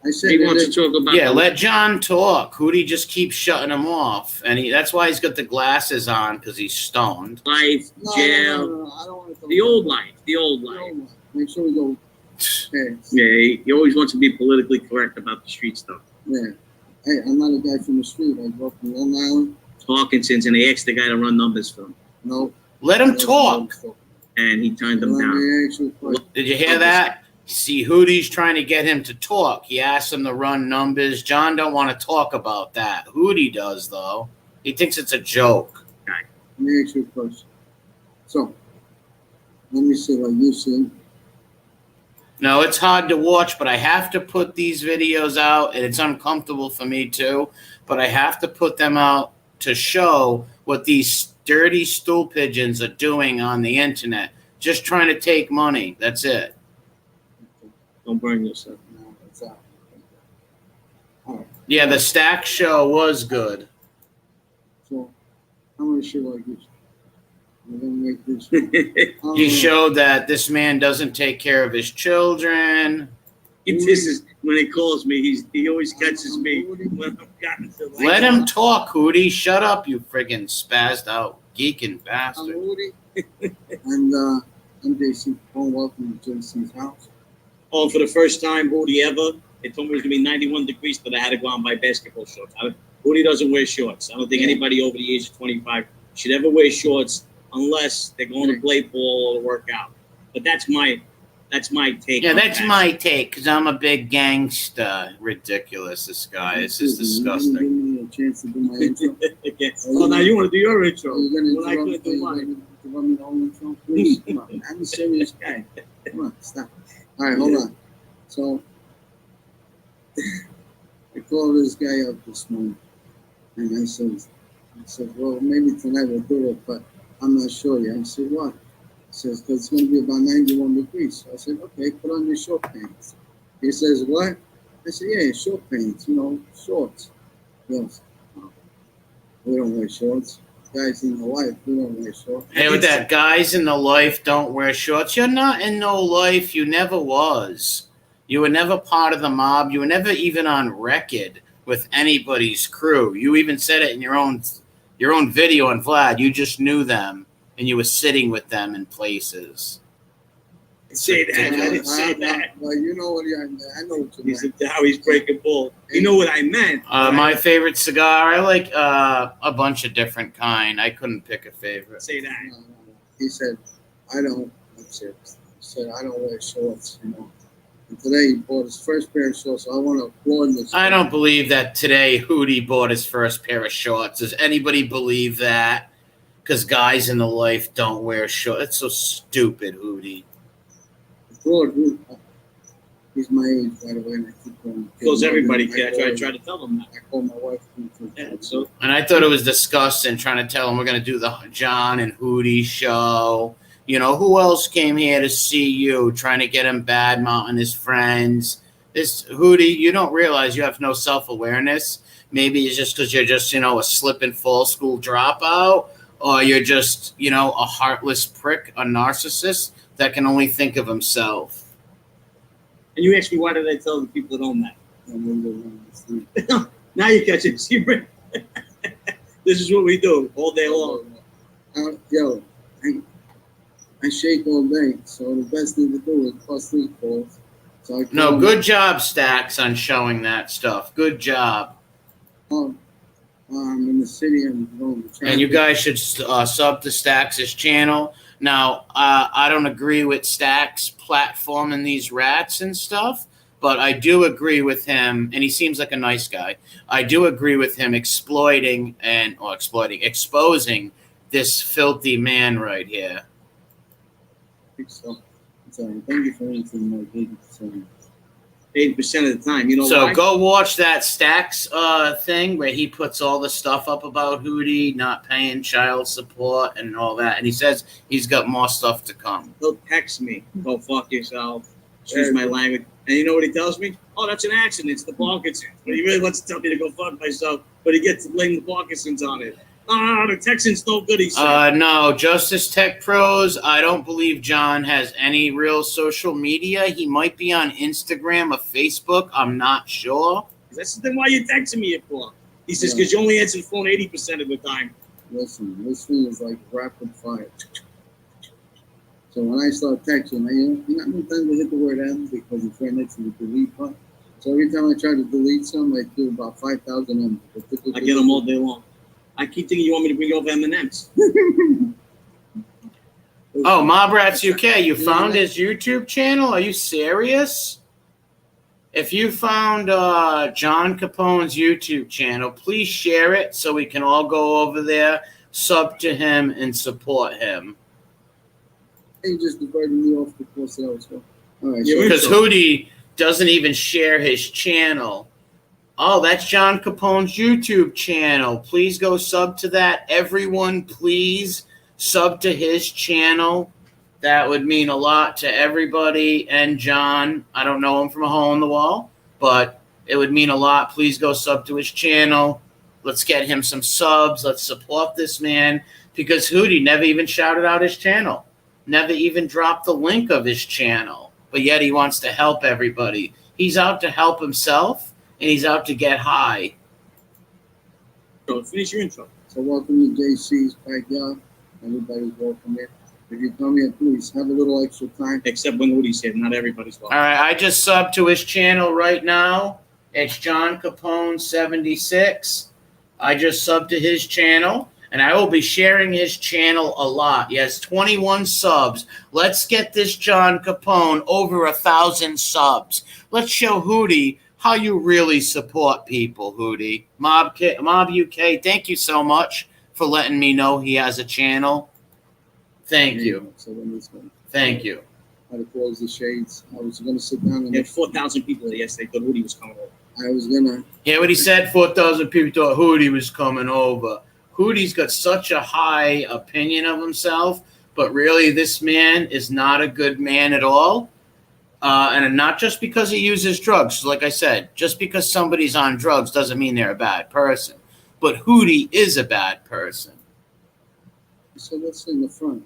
I said He that wants it- to talk about Yeah, let John talk. Hootie just keeps shutting him off, and that's why he's got the glasses on, because he's stoned. life, jail, no, I don't want to talk the about old that. life, the old The life. old life. Make sure we go past. Yeah, he always wants to be politically correct about the street stuff. Yeah. Hey, I'm not a guy from the street. I grew up in Long Island. Parkinson's, and they asked the guy to run numbers for him, No. Let him talk. and he turned them Let down. me ask you a question. Did you hear that? See, Hootie's trying to get him to talk. He asked him to run numbers. John don't want to talk about that. Hootie does, though. He thinks it's a joke. Let me ask you a question. So, let me see what you see. No, it's hard to watch, but I have to put these videos out, and it's uncomfortable for me too, but I have to put them out to show what these dirty stool pigeons are doing on the internet. Just trying to take money. That's it. Don't burn yourself. No, it's out. All right. Yeah, the Stack show was good. So, I'm going to show like this. I'm going to make this. He showed that this man doesn't take care of his children. This is when he calls me. He always catches me when I've gotten to. Let him talk, Hootie. Shut up, you friggin' spazzed out geeking I'm bastard. Woody. And I'm JC. Welcome to JC's house. Oh, for the first time, Hootie ever. They told me it was gonna be 91 degrees, but I had to go out and buy basketball shorts. Hootie doesn't wear shorts. I don't think anybody over the age of 25 should ever wear shorts unless they're going to play ball or work out. But that's my take. Yeah, on that's that. my take, because I'm a big gangster. Ridiculous, this guy. This is disgusting. Give me a chance to do my intro. Okay. Oh, now you want to do your intro? Are you going When I to couldn't do mine. interrupt me the whole intro? Please, come on. I'm a serious guy. Come on, stop. All right, hold on. So, I called this guy up this morning, and I said, well, maybe tonight we'll do it, but I'm not sure yet. I said, what? He says, because it's going to be about 91 degrees. So I said, okay, put on your short pants. He says, what? I said, yeah, short pants, shorts. He goes, oh, we don't wear shorts. Guys in the life, we don't wear shorts. Hey, with that, guys in the life don't wear shorts. You're not in no life. You never was. You were never part of the mob. You were never even on record with anybody's crew. You even said it in your own video on Vlad. You just knew them, and you were sitting with them in places. Say that. I didn't say that. Well, you know what I know what you He mean. said how he's breaking ball. You know what I meant. My favorite cigar, I like a bunch of different kind. I couldn't pick a favorite. Say that. No. He said, I'm serious. He said, I don't wear shorts, And today he bought his first pair of shorts, so I want to applaud this. I don't believe that today Hootie bought his first pair of shorts. Does anybody believe that? Because guys in the life don't wear shorts. It's so stupid, Hootie. Applaud who? He's my age, by the way, and I keep going. Because everybody can. I try to tell them that. I call my wife. Yeah, so And I thought it was disgusting trying to tell him we're going to do the John and Hootie show. Who else came here to see you, trying to get him bad-mouthing his friends? This Hootie, you don't realize you have no self-awareness. Maybe it's just because you're just, a slip and fall school dropout, or you're just, a heartless prick, a narcissist that can only think of himself. and you asked me why did I tell the people at home that? Now you catch it. See, this is what we do all day long. Yo, I shake all day, so the best thing to do is bust these balls. So No, good job, Stacks, on showing that stuff. Good job. I'm in the city and going to And you guys should sub to Stacks' channel. Now, I don't agree with Stacks platforming these rats and stuff, but I do agree with him, and he seems like a nice guy. I do agree with him exposing this filthy man right here. So, thank you for anything like 80%. 80% of the time, you know. So why? go watch that Stacks thing where he puts all the stuff up about Hootie not paying child support and all that, and he says he's got more stuff to come. He'll text me, "Go fuck yourself." Excuse my language. And you know what he tells me? Oh, that's an accident. It's the Parkinson's. But he really wants to tell me to go fuck myself, but he gets to blame the Parkinson's on it. Oh, the Texans no good, he said. No, Justice Tech Pros. I don't believe John has any real social media. He might be on Instagram or Facebook. I'm not sure. That's the thing why you texting me for. He says, because you only answer the phone 80% of the time. Listen, this thing is like rapid fire. So when I start texting, you know how many times I hit the word M because it's right next to the delete button. So every time I try to delete some, I do about 5,000 M's. I get them all day long. I keep thinking you want me to bring over M&Ms. Oh, Mob Rats UK, you found his YouTube channel? Are you serious? If you found John Capone's YouTube channel, please share it so we can all go over there, sub to him, and support him. He just diverted me off the course that I was going. All right, Yeah, Because Hootie doesn't even share his channel. Oh, that's John Capone's YouTube channel. Please go sub to that. Everyone, please sub to his channel. That would mean a lot to everybody. And John, I don't know him from a hole in the wall, but it would mean a lot. Please go sub to his channel. Let's get him some subs. Let's support this man, because Hootie never even shouted out his channel. Never even dropped the link of his channel. But yet he wants to help everybody. He's out to help himself, and he's out to get high. So finish your intro. So welcome to JC's backyard. Everybody's welcome here. If you come here, please have a little extra time. Except when Hootie said, not everybody's welcome. All right, I just subbed to his channel right now. It's John Capone 76. I just subbed to his channel, and I will be sharing his channel a lot. He has 21 subs. Let's get this John Capone over 1,000 subs. Let's show Hootie how you really support people, Hootie. Mob UK, thank you so much for letting me know he has a channel. Thank you. So when this one, Thank you. I had to close the shades. I was going to sit down and There had 4,000 people there yesterday thought Hootie was coming over. I was going to. Yeah, what he said, 4,000 people thought Hootie was coming over. Hootie's got such a high opinion of himself, but really this man is not a good man at all. And not just because he uses drugs. Like I said, just because somebody's on drugs doesn't mean they're a bad person. But Hootie is a bad person. So let's in the front.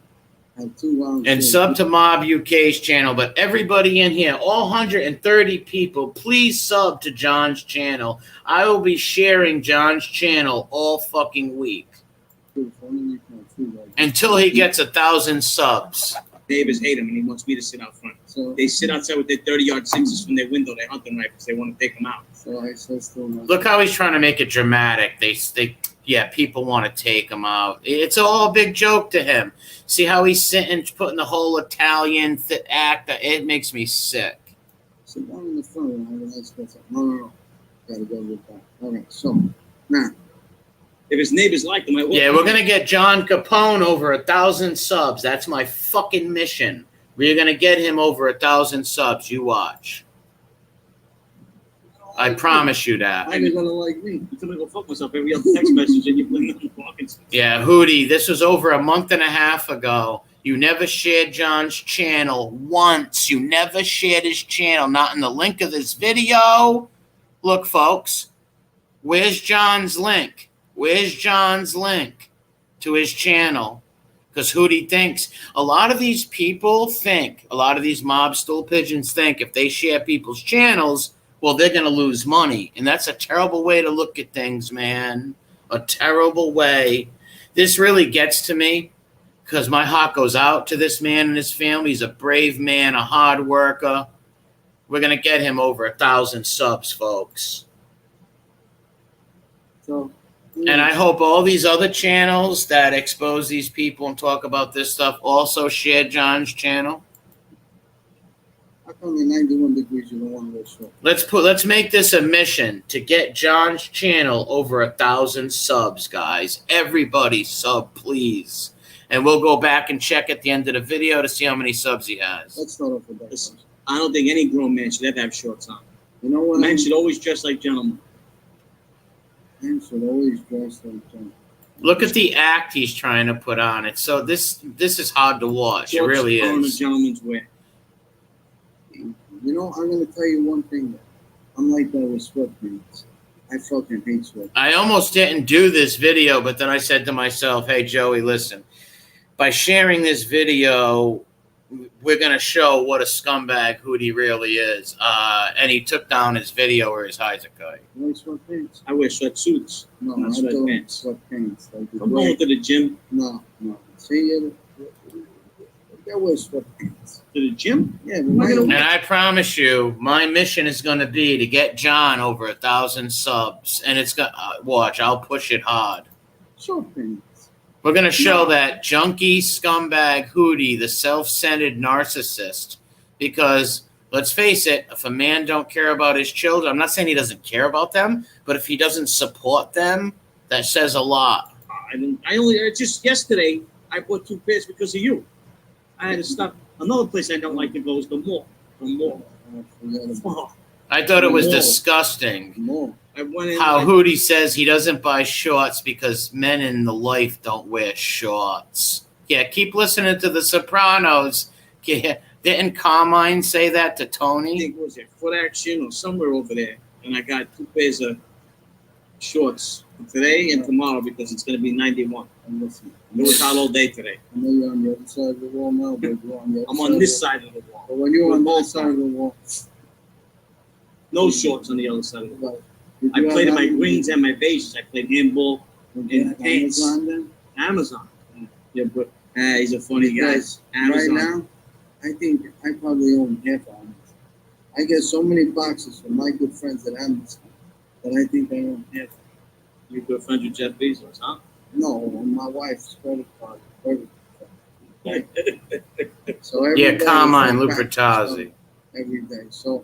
I have 2 rounds. And sub to Mob UK's channel. But everybody in here, all 130 people, please sub to John's channel. I will be sharing John's channel all fucking week until he gets 1,000 subs. Neighbors hate him, and he wants me to sit out front. So They sit outside with their 30-yard sixes from their window. They hunt them rifles. They want to take them out. So I said still not. Look how he's trying to make it dramatic. People want to take him out. It's all a big joke to him. See how he's sitting, putting the whole Italian act. It makes me sick. Sit down in the front and have a nice discussion. No. Gotta go with that. All right, so now. If his neighbors like him, I will. Yeah, we're going to get John Capone over 1,000 subs. That's my fucking mission. We're going to get him over 1,000 subs. You watch. I promise you that. How you gonna like me? I'm going to go fuck myself every other text message, and you put nothing fucking. Yeah, Hootie, this was over a month and a half ago. You never shared John's channel once. You never shared his channel, not in the link of this video. Look, folks, where's John's link? Where's John's link to his channel? Because Hootie thinks, a lot of these people think, a lot of these mob stool pigeons think if they share people's channels, well, they're going to lose money. And that's a terrible way to look at things, man. A terrible way. This really gets to me because my heart goes out to this man and his family. He's a brave man, a hard worker. We're going to get him over 1,000 subs, folks. So. And I hope all these other channels that expose these people and talk about this stuff also share John's channel. How come at 91 degrees you don't want to go short? Let's make this a mission to get John's channel over 1,000 subs, guys. Everybody sub, please. And we'll go back and check at the end of the video to see how many subs he has. Let's start off with that. Listen, I don't think any grown man should ever have shorts on. You know what? Men should always dress like gentlemen. Men should always dress like gentlemen. Look at the act he's trying to put on. It's so this is hard to watch. It really Shorts are in a is. gentleman's wear. You know, I'm going to tell you one thing. I'm like that with sweatpants. I fucking hate sweat. I almost didn't do this video, but then I said to myself, hey, Joey, listen, by sharing this video, we're going to show what a scumbag Hootie really is. And he took down his video or his Heisekite. You like sweatpants? I wear sweatsuits. No, Not I don't like sweatpants. sweatpants. Like the I'm going to the gym. No. See, I wear sweatpants. To the gym? Yeah, but Am I gonna And I promise you, my mission is going to be to get John over 1,000 subs. And it's going to, watch, I'll push it hard. sweatpants. We're going to show that junkie scumbag Hootie, the self-centered narcissist. Because, let's face it, if a man don't care about his children, I'm not saying he doesn't care about them, but if he doesn't support them, that says a lot. Just yesterday, I bought 2 pairs because of you. I had to stop. Another place I don't like to go is the mall. The mall. Oh, I thought it was More. disgusting. More. I went in. How Hootie says he doesn't buy shorts because men in the life don't wear shorts. Yeah, keep listening to The Sopranos. Yeah, didn't Carmine say that to I Tony? think it was at Foot Action or somewhere over there. And I got 2 pairs of shorts for today and tomorrow because it's going to be 91. And listen, It was hot all day today. I know you're on the other side of the wall now, but you're on the other I'm side on this of the wall. side of the wall. But when you're on this side of the wall, No shorts on the other side of the wall. did I you played in have my Amazon? greens and my beiges. I played handball, Did you in have pants. Amazon then? Amazon. Yeah, but he's a funny guy. Because Amazon. right now, I think I probably own half of Amazon. I get so many boxes from my good friends at Amazon that I think I own half. You're good friends with Jeff Bezos, huh? No, on my wife's credit card. So every Yeah, day Carmine it's like Lupertazzi. every day. So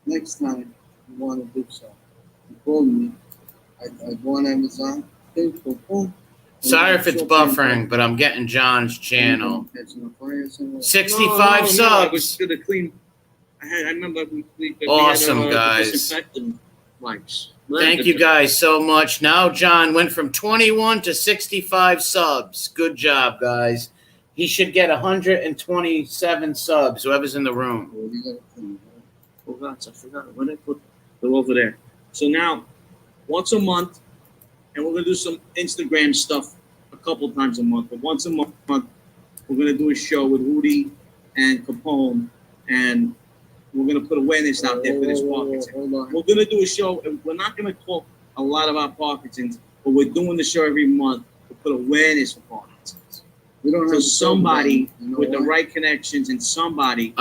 next time you want to do so, you call me. I go on Amazon. Boom. Sorry if it's buffering, but I'm getting John's channel. 65 I was subs. gonna clean. I remember we Awesome, had, guys. disinfectant wipes. Thank you guys so much. Now John went from 21 to 65 subs. Good job, guys. He should get 127 subs, whoever's in the room. Oh God, I forgot. Where did I put? They're over there. So now, once a month, and we're gonna do some Instagram stuff a couple times a month. But once a month, we're gonna do a show with Hootie and Capone, and we're gonna put awareness out there for this Parkinson's. Hold on. We're gonna do a show, and we're not gonna talk a lot about Parkinson's, but we're doing the show every month to put awareness for Parkinson's. We don't So have to somebody talk about it. You know with the why? right connections and somebody.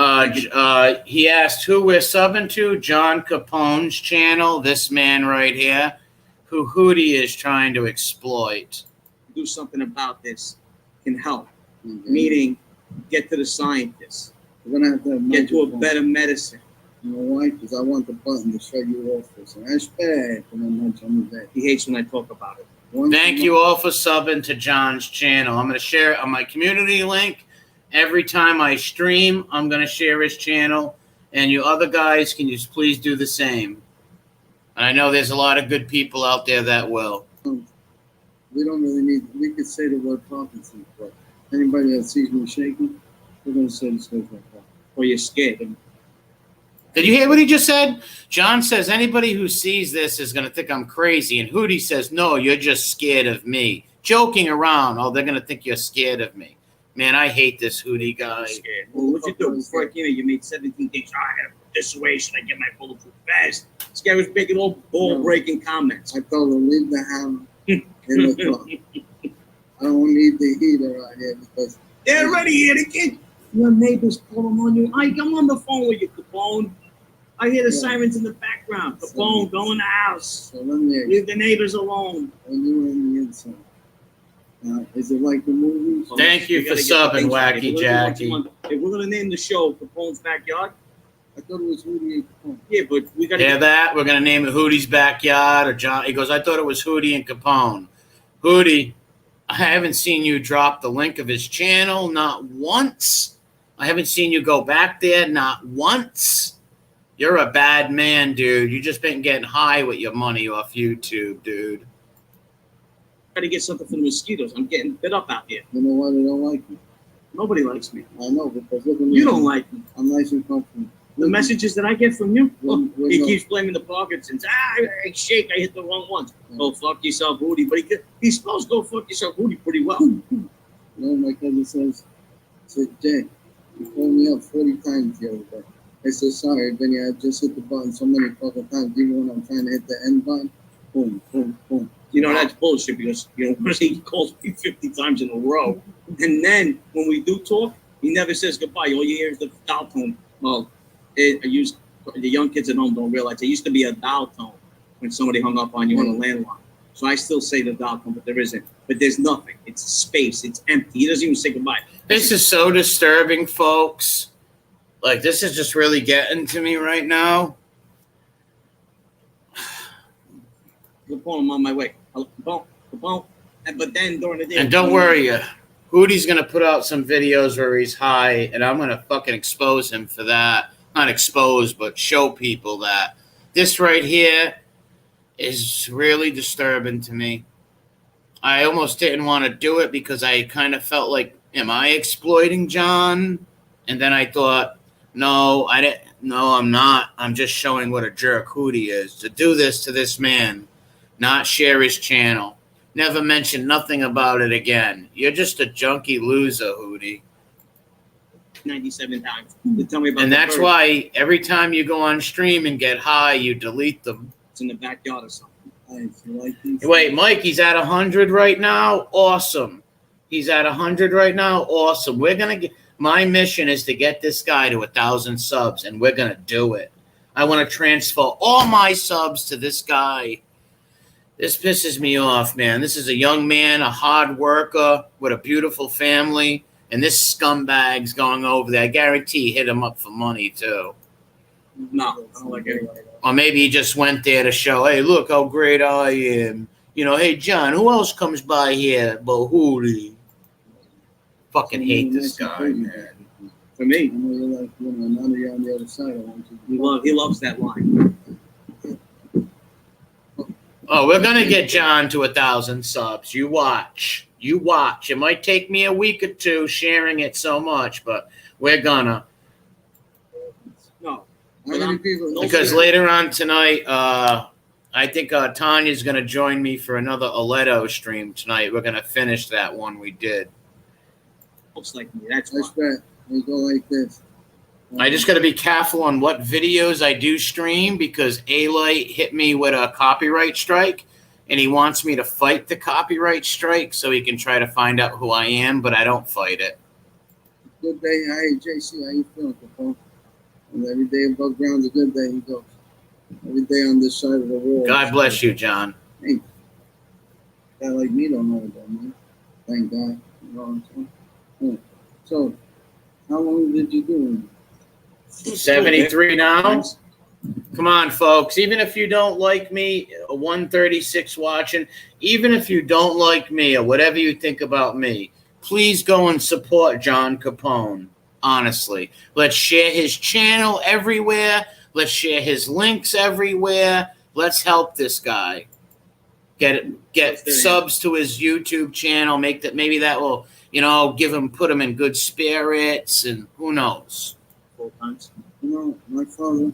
He asked who we're subbing to. John Capone's channel, this man right here, who Hootie is trying to exploit. Do something about this can help. Okay. Meaning, get to the scientists, We're gonna have to have get to a microphone. better medicine. You know why? Because I want the button to shut you off this. And that's bad when I'm not on the bed. He hates when I talk about it. Thank you all for subbing to John's channel. I'm going to share it on my community link. Every time I stream, I'm going to share his channel. And you other guys, can you please do the same? And I know there's a lot of good people out there that will. We don't really need. We could say the word Parkinson's, but anybody that sees me shaking, we're gonna say this word like that. Or you're scared. Did you hear what he just said? John says anybody who sees this is going to think I'm crazy. And Hootie says, no, you're just scared of me. Joking around. Oh, they're going to think you're scared of me. Man, I hate this Hootie guy. Scared. Well, what'd you do? Before I came in, you made 17 things. I gotta put this away. Should I get my bulletproof vest? This guy was making all ball-breaking comments. I told him leave the hammer in the car. I don't need the heater out here because They're already here. They can't. Your neighbors calling on you. I'm on the phone with you, Capone. I hear the sirens in the background. Capone, go in the house. so let me ask you, Leave the neighbors alone. when you were in the inside, is it like the movies? Thank you We for gotta get the subbing, things right. Wacky If we're gonna do Jackie. once a month- If we're gonna name the show Capone's Backyard, I thought it was Hootie and Capone. yeah, but we gotta Hear that? We're going to name it Hootie's Backyard. Or John. He goes, I thought it was Hootie and Capone. Hootie, I haven't seen you drop the link of his channel, not once. I haven't seen you go back there, not once. You're a bad man, dude. You just been getting high with your money off YouTube, dude. gotta get something for the mosquitoes. I'm getting bit up out here. You know why they don't like me? Nobody likes me. I know because look at me. You don't like me. I'm nice and comfortable. The messages that I get from you, When- when he the- keeps blaming the Parkinson's. I shake, I hit the wrong ones. Go fuck yourself, Hootie. But he's supposed to go fuck yourself, Hootie, pretty well. You know, my cousin said, Jay, you called me up 40 times the other day. I said, sorry, Benny, I just hit the button so many fucking times. Even when I'm trying to hit the end button, boom, boom, boom. You know, that's bullshit because, he calls me 50 times in a row. And then when we do talk, he never says goodbye. All you hear is the dial tone. Well, the young kids at home don't realize it used to be a dial tone when somebody hung up on you on a landline. So I still say the dial tone, but there isn't. But there's nothing. It's space. It's empty. He doesn't even say goodbye. This is so disturbing, folks. Like, this is just really getting to me right now. I'm on my way. But then during the day. And don't worry, Hootie's going to put out some videos where he's high, and I'm going to fucking expose him for that. Not expose, but show people that this right here is really disturbing to me. I almost didn't want to do it because I kind of felt like, am I exploiting John? And then I thought, no, I didn't. No, I'm not. I'm just showing what a jerk Hootie is. To do this to this man, not share his channel, never mention nothing about it again. You're just a junky loser, Hootie. 97 times. To tell me about And the that's bird. why every time you go on stream and get high, you delete them. It's in the backyard or something. Nice, you like these? Wait, Mike, he's at 100 right now? Awesome. He's at 100 right now? Awesome. We're going to get... My mission is to get this guy to 1,000 subs, and we're going to do it. I want to transfer all my subs to this guy. This pisses me off, man. This is a young man, a hard worker with a beautiful family, and this scumbag's going over there. I guarantee he hit him up for money, too. No, I don't like it. Or maybe he just went there to show, hey, look how great I am. You know, hey, John, who else comes by here but Hootie? Fucking hate this guy, man. For me, I know you're like, now that you're on the other side, I want you to he loves that line. Oh, we're going to get John to 1,000 subs. You watch. You watch. It might take me a week or two sharing it so much, but we're going to. No. How many people? Because later on tonight, I think Tanya's going to join me for another Aledo stream tonight. We're going to finish that one we did. Looks like me. That's That's why. right. We go like this. I just got to be careful on what videos I do stream because A-Light hit me with a copyright strike, and he wants me to fight the copyright strike so he can try to find out who I am, but I don't fight it. Good day. Hi, JC. How you feeling, Capone? And every day above ground's a good day. He goes. Every day on this side of the world. God bless you, John. Hey, guy like me don't know about me. Thank God. You know what I'm saying? Yeah. So, how long did you do 73 now? Come on, folks. Even if you don't like me, 136 watching, even if you don't like me or whatever you think about me, please go and support John Capone. Honestly, let's share his channel everywhere. Let's share his links everywhere. Let's help this guy get subs to his YouTube channel. Make that, maybe that will, put him in good spirits, and who knows. 4 times. You know, my father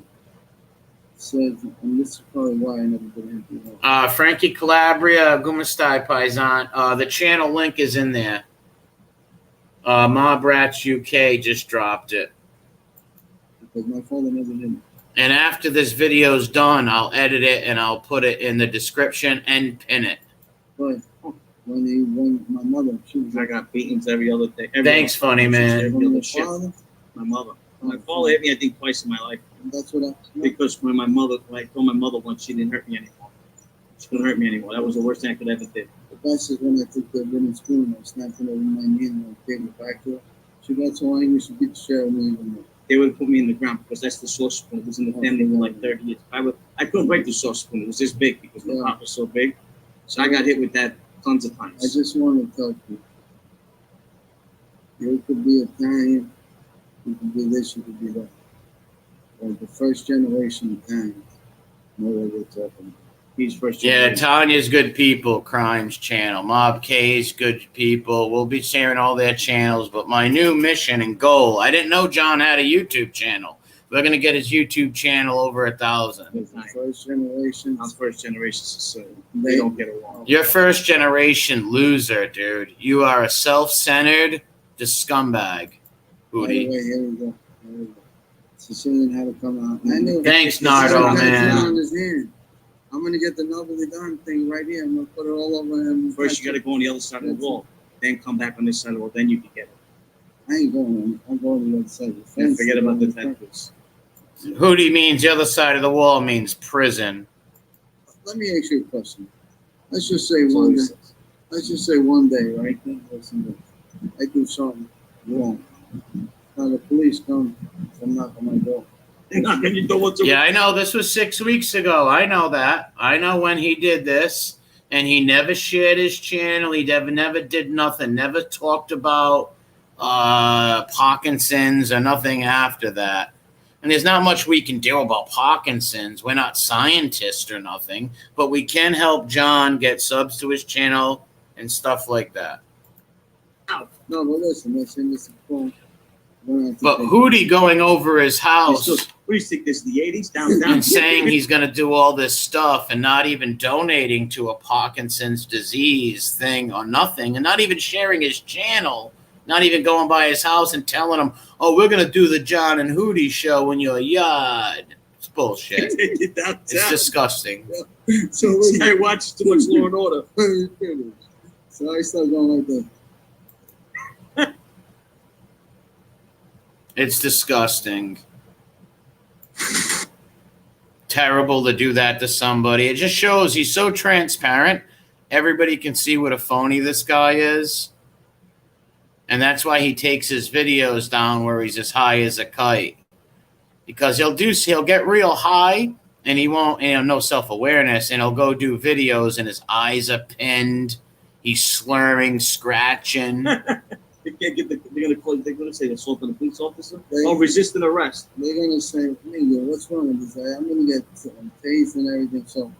said, and this is probably why I never did anything else. Frankie Calabria, Gumastai Paisan. The channel link is in there. Mob Rats UK just dropped it. Because my father never did. And after this video's done, I'll edit it and I'll put it in the description and pin it. But when my mother, she was I like, got beatings every other day. Thanks, funny man. when my father, My mother. My father hit me, I think, twice in my life. that's what Because when I told my mother once she didn't hurt me anymore. She couldn't hurt me anymore. That was the worst thing I could ever do. the best is when I took the wooden spoon and I snapped it over my knee and I gave it back to her. She got so angry she beat the shit out of me even more. They would put me in the ground because that's the sauce spoon. It was in the family for like 30 years. I couldn't break the sauce spoon. It was this big because the pot was so big. So I got hit with that tons of times. I just want to tell you, you could be Italian, you could be this, you could be that. Like the first generation Italians know what we're talking about. He's first Yeah, generation. Tanya's Good People Crimes channel. Mob K's Good People. We'll be sharing all their channels. But my new mission and goal, I didn't know John had a YouTube channel. We're gonna get his YouTube channel over 1,000. It's the first generation. I'm first generation Sicilian. They don't get along. You're first generation loser, dude. You are a self-centered scumbag, By the Hootie. way, here we go. Sicilian had to come out. I knew. Thanks, Nardo, man. On his hand. I'm gonna get the Nobly Done thing right here. I'm gonna put it all over him. First, you got to go on the other side of the wall. Then come back on this side of the wall. Then you can get it. I ain't going. I'm going to the other side of the And fence. forget about the tattoos. Hootie means the other side of the wall means prison. Let me ask you a question. Let's just say one day. Let's just say one day, right? Listen, I do something wrong. Now the police come knock on my door. They're not going to know what to Yeah, I know. This was 6 weeks ago. I know that. I know when he did this, and he never shared his channel. He never did nothing. Never talked about Parkinson's or nothing after that. And there's not much we can do about Parkinson's. We're not scientists or nothing, but we can help John get subs to his channel and stuff like that. No, but listen, this is cool. But Hootie going over his house What do you think? This is the 80s? Down. and saying he's going to do all this stuff and not even donating to a Parkinson's disease thing or nothing, and not even sharing his channel, not even going by his house and telling him, oh, we're going to do the John and Hootie show in your yard. It's bullshit. It's disgusting. So I watch too much Law and Order. So I start going like that. It's disgusting. Terrible to do that to somebody. It just shows he's so transparent. Everybody can see what a phony this guy is. And that's why he takes his videos down where he's as high as a kite. Because he'll get real high and he won't, no self-awareness, and he'll go do videos and his eyes are pinned. He's slurring, scratching. They're gonna say assault on a police officer or resisting arrest. They're gonna say, nigga, what's wrong with this guy? I'm gonna get tased and everything. So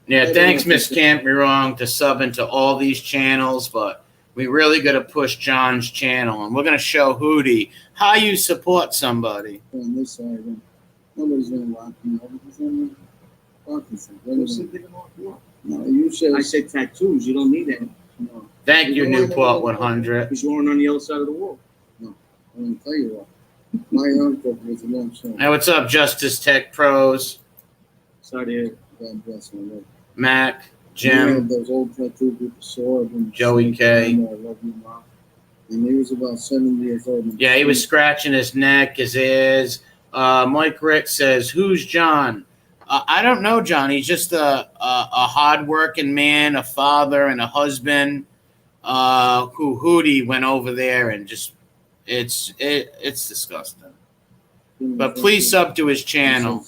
Yeah, thanks, Miss Can't Be Wrong, to sub into all these channels, but we really got to push John's channel, and we're going to show Hootie how you support somebody. on this side, nobody's gonna lock me over because I'm Parkinson. No, you said I said tattoos. You don't need that no. Thank you, Newport 100. because you weren't on the other side of the wall. I'm gonna tell you what. My uncle was a long shot. Hey, what's up, Justice Tech Pros? Sorry to hear. God bless him. Mac, You know, Jim, those old tattoos with the sword and Joey K. I love you, Mom. And he was about 70 years old. Yeah, he was scratching his neck, his ears. Mike Rick says, who's John? I don't know, John. He's just a hard-working man, a father, and a husband who Hootie went over there and just, it's disgusting. But please sub to his channel.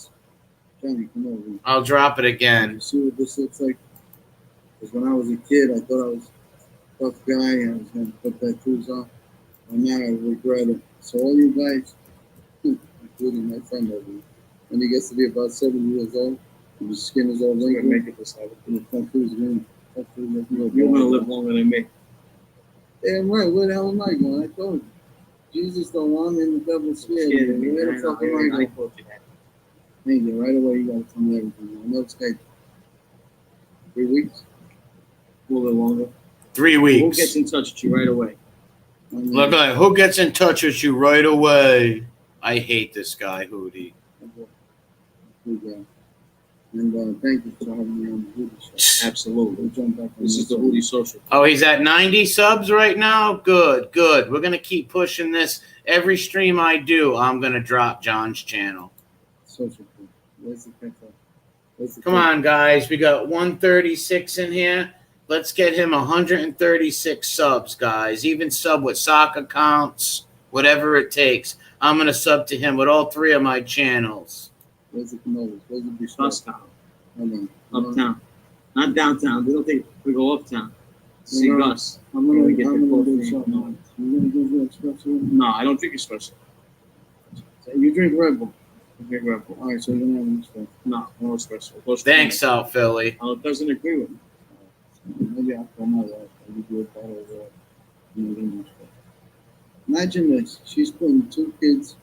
Johnny, come over. I'll drop it again. You see what this looks like? Because when I was a kid, I thought I was a tough guy and I was going to put tattoos on. And now I regret it. So all you guys, including my friend over here, when he gets to be about 70 years old, and his skin is all We're wrinkled, gonna make it this time. and the tattoos going You're gonna live longer than me. Damn right, where the hell am I going? I told you. Jesus don't want me in the devil's scared. Where the fuck am I I going? told you that. Thank you. Right away, you gotta tell me everything. I know it's like 3 weeks. A little bit longer. 3 Who weeks. gets in touch with you right away? Look like who gets in touch with you right away. I hate this guy, Hootie. Good guy. And thank you for having me on the Hootie show. Absolutely. We'll jump back on This is the Hootie Social. Oh, he's at 90 subs right now? Good, good. We're going to keep pushing this. Every stream I do, I'm going to drop John's channel. Social club. Where's the picture? Where's the Come on, guys. We got 136 in here. Let's get him 136 subs, guys. Even sub with sock accounts, whatever it takes. I'm going to sub to him with all 3 of my channels. Where's the Canolas? Where's the Bistro? Crosstown. Hold on. Uptown. Not downtown. We don't think we go uptown. See No, no. Gus. I'm gonna We get the do coffee. something. You're gonna do the espresso? No, I don't drink espresso. You drink Red Bull. I drink Red Bull. All right, so you're gonna have an espresso. No espresso. It goes Thanks, South Philly. It doesn't agree with me. Maybe I'll call my wife. Maybe do it better over English. Imagine this. She's putting 2 kids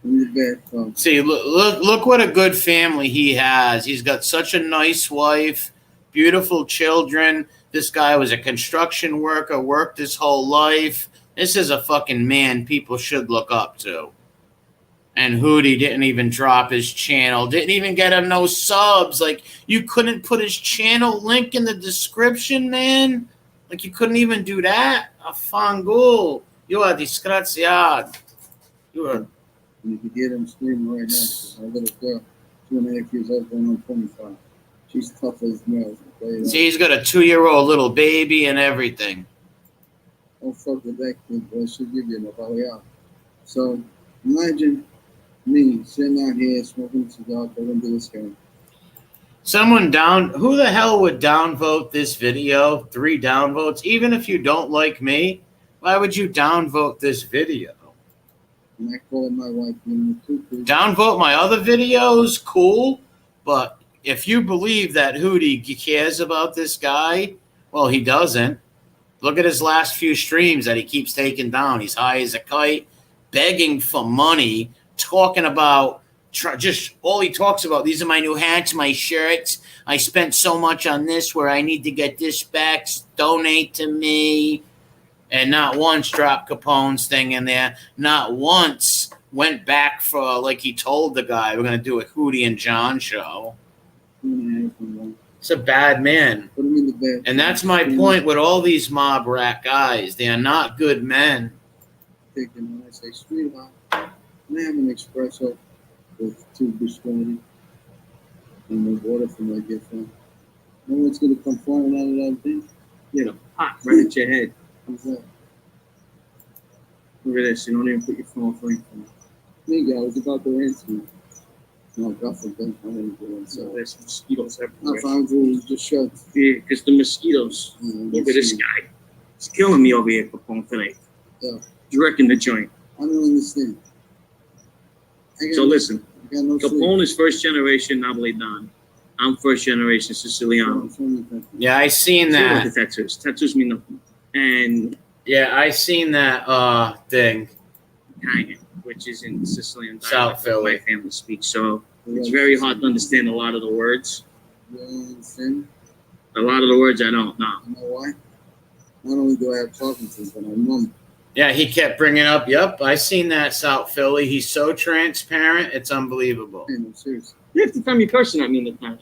In the bed, folks. See, look what a good family he has. He's got such a nice wife, beautiful children. This guy was a construction worker, worked his whole life. This is a fucking man people should look up to. And Hootie didn't even drop his channel, didn't even get him no subs. Like, you couldn't put his channel link in the description, man? Like, you couldn't even do that? Afangul. You are disgraziado. You are... And if you get him screaming right now, because my little girl, 2.5 years old, going on 25. She's tough as nails. See, he's got a 2-year-old little baby and everything. Don't fuck with that kid, boy. She'll give you a balear. So, imagine me sitting out here smoking a cigar, going to this guy. Someone who the hell would downvote this video? 3 downvotes. Even if you don't like me, why would you downvote this video? And I call my wife being the cuckoo. Downvote my other videos, cool. But if you believe that Hootie cares about this guy, well, he doesn't. Look at his last few streams that he keeps taking down. He's high as a kite, begging for money, talking about just all he talks about. These are my new hats, my shirts. I spent so much on this where I need to get this back. Donate to me. And not once dropped Capone's thing in there. Not once went back for, like he told the guy, we're going to do a Hootie and John show. It's a bad man. Put him in the bed. And that's my point with all these mob rat guys. They are not good men. When I say sweetheart, can I have an espresso with 2 biscotti and the water from my gift phone? No one's going to come flying out of that thing. You know, hot right at your head. Who's that? Look at this. You don't even put your phone frame for me. Nigga, I was about to answer you. No, God forbid. I didn't do it. So So, there's mosquitoes I everywhere. found you just shut. Yeah, because the mosquitoes. Look at this guy. He's killing me over here, Capone, today. Yeah. He's wrecking the joint. I don't understand. So listen, I got no sleep. Capone is first generation Napolitan. I'm first generation Siciliano. Yeah, I seen See what that. the tattoos. Tattoos mean nothing. And Yeah, I seen that thing. Italian, which is in Sicilian South dialect, Philly. my family speaks. So it's very hard to understand a lot of the words. You don't understand? A lot of the words I don't know. You know why? Not only do I have Parkinson's, but I'm numb. Yeah, he kept bringing up, yep, I seen that South Philly. He's so transparent, it's unbelievable. Hey, no, seriously. You have to tell me person I mean the time.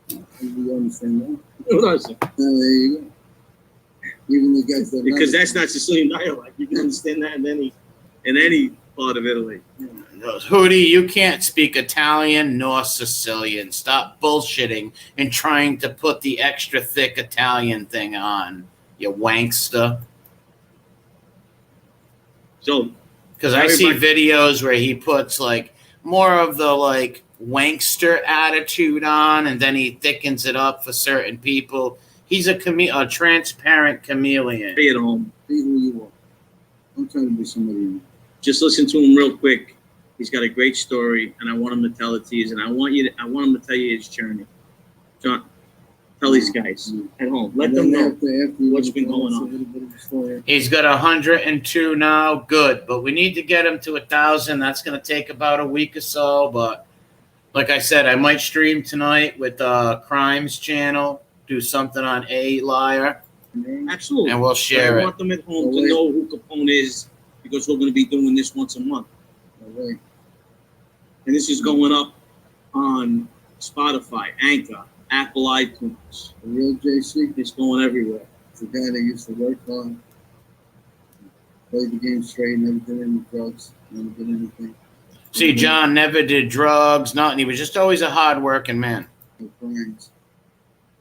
You understand that? What else? There you go. Even the guys that Because that's not Sicilian dialect. You can understand that in any part of Italy. Hootie, you can't speak Italian nor Sicilian. Stop bullshitting and trying to put the extra thick Italian thing on, you wankster. So, Because I see videos where he puts like more of the like wankster attitude on, and then he thickens it up for certain people. He's a transparent chameleon. stay at home. Be who you are. I'm trying to be somebody else. Just listen to him real quick. He's got a great story, and I want him to tell it to you. And I want him to tell you his journey. John, tell these guys at home. Let them know what's been going on. He's got 102 now. Good, but we need to get him to 1,000. That's going to take about a week or so. But like I said, I might stream tonight with Crimes channel. Do something on A Liar. Absolutely. And we'll share I want them at home to know who Capone is, because we're going to be doing this once a month. Right. And this is going up on Spotify, Anchor, Apple iTunes. The real JC It's going everywhere. is the guy that used to work hard, played the game straight, never did any drugs, never did anything. See, John never did drugs, nothing. He was just always a hard-working man. No crimes.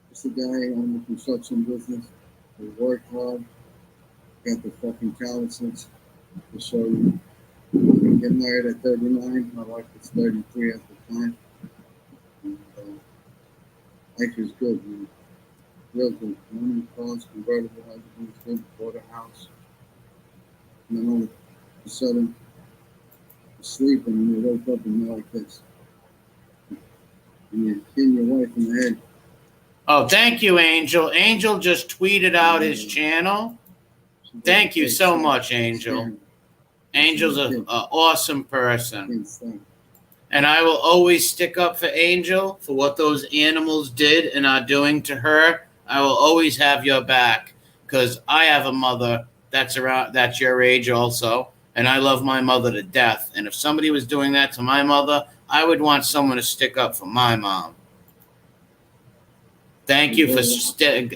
Just a guy on the construction business who worked hard, got the fucking calluses to show you. I get married at 39. My wife was 33 at the time. And, life was good, man. Real good. Money, cars, convertible, everything was good. Bought a house. And then all of a sudden, you sleep and you wake up and you're like this. And you hit your wife in the head. Oh, thank you, Angel. Angel just tweeted out his channel. Thank you so much, Angel. Angel's an awesome person. Can't stop. And I will always stick up for Angel for what those animals did and are doing to her. I will always have your back because I have a mother that's your age also, and I love my mother to death. And if somebody was doing that to my mother, I would want someone to stick up for my mom. Thank you for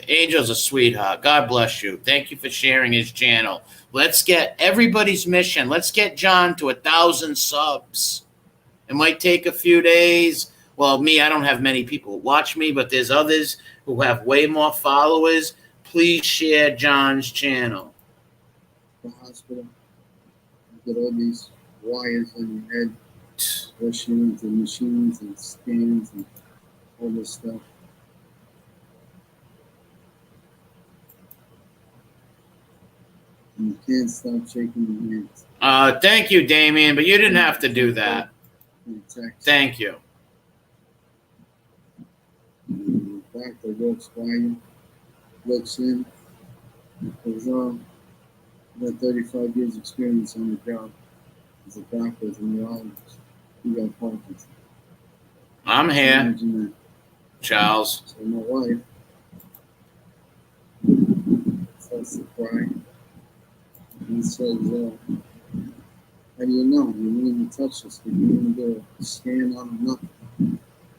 Angel's a sweetheart. God bless you. Thank you for sharing his channel. Let's get everybody's mission. Let's get John to 1,000 subs. It might take a few days. Well, me, I don't have many people who watch me, but there's others who have way more followers. Please share John's channel. The hospital, you get all these wires on your head, rushing into machines and scans and all this stuff. And you can't stop shaking your hands. Thank you, Damien, but you didn't have to do that. Thank you. The doctor walks by you, looks in, goes on. I've got 35 years experience on the job as a doctor, as a neurologist. You got Parkinson's. I'm here, Imagine that. Charles. So my wife starts to cry. And says, how do you know? You didn't even touch this. You didn't even do a scan on him, nothing.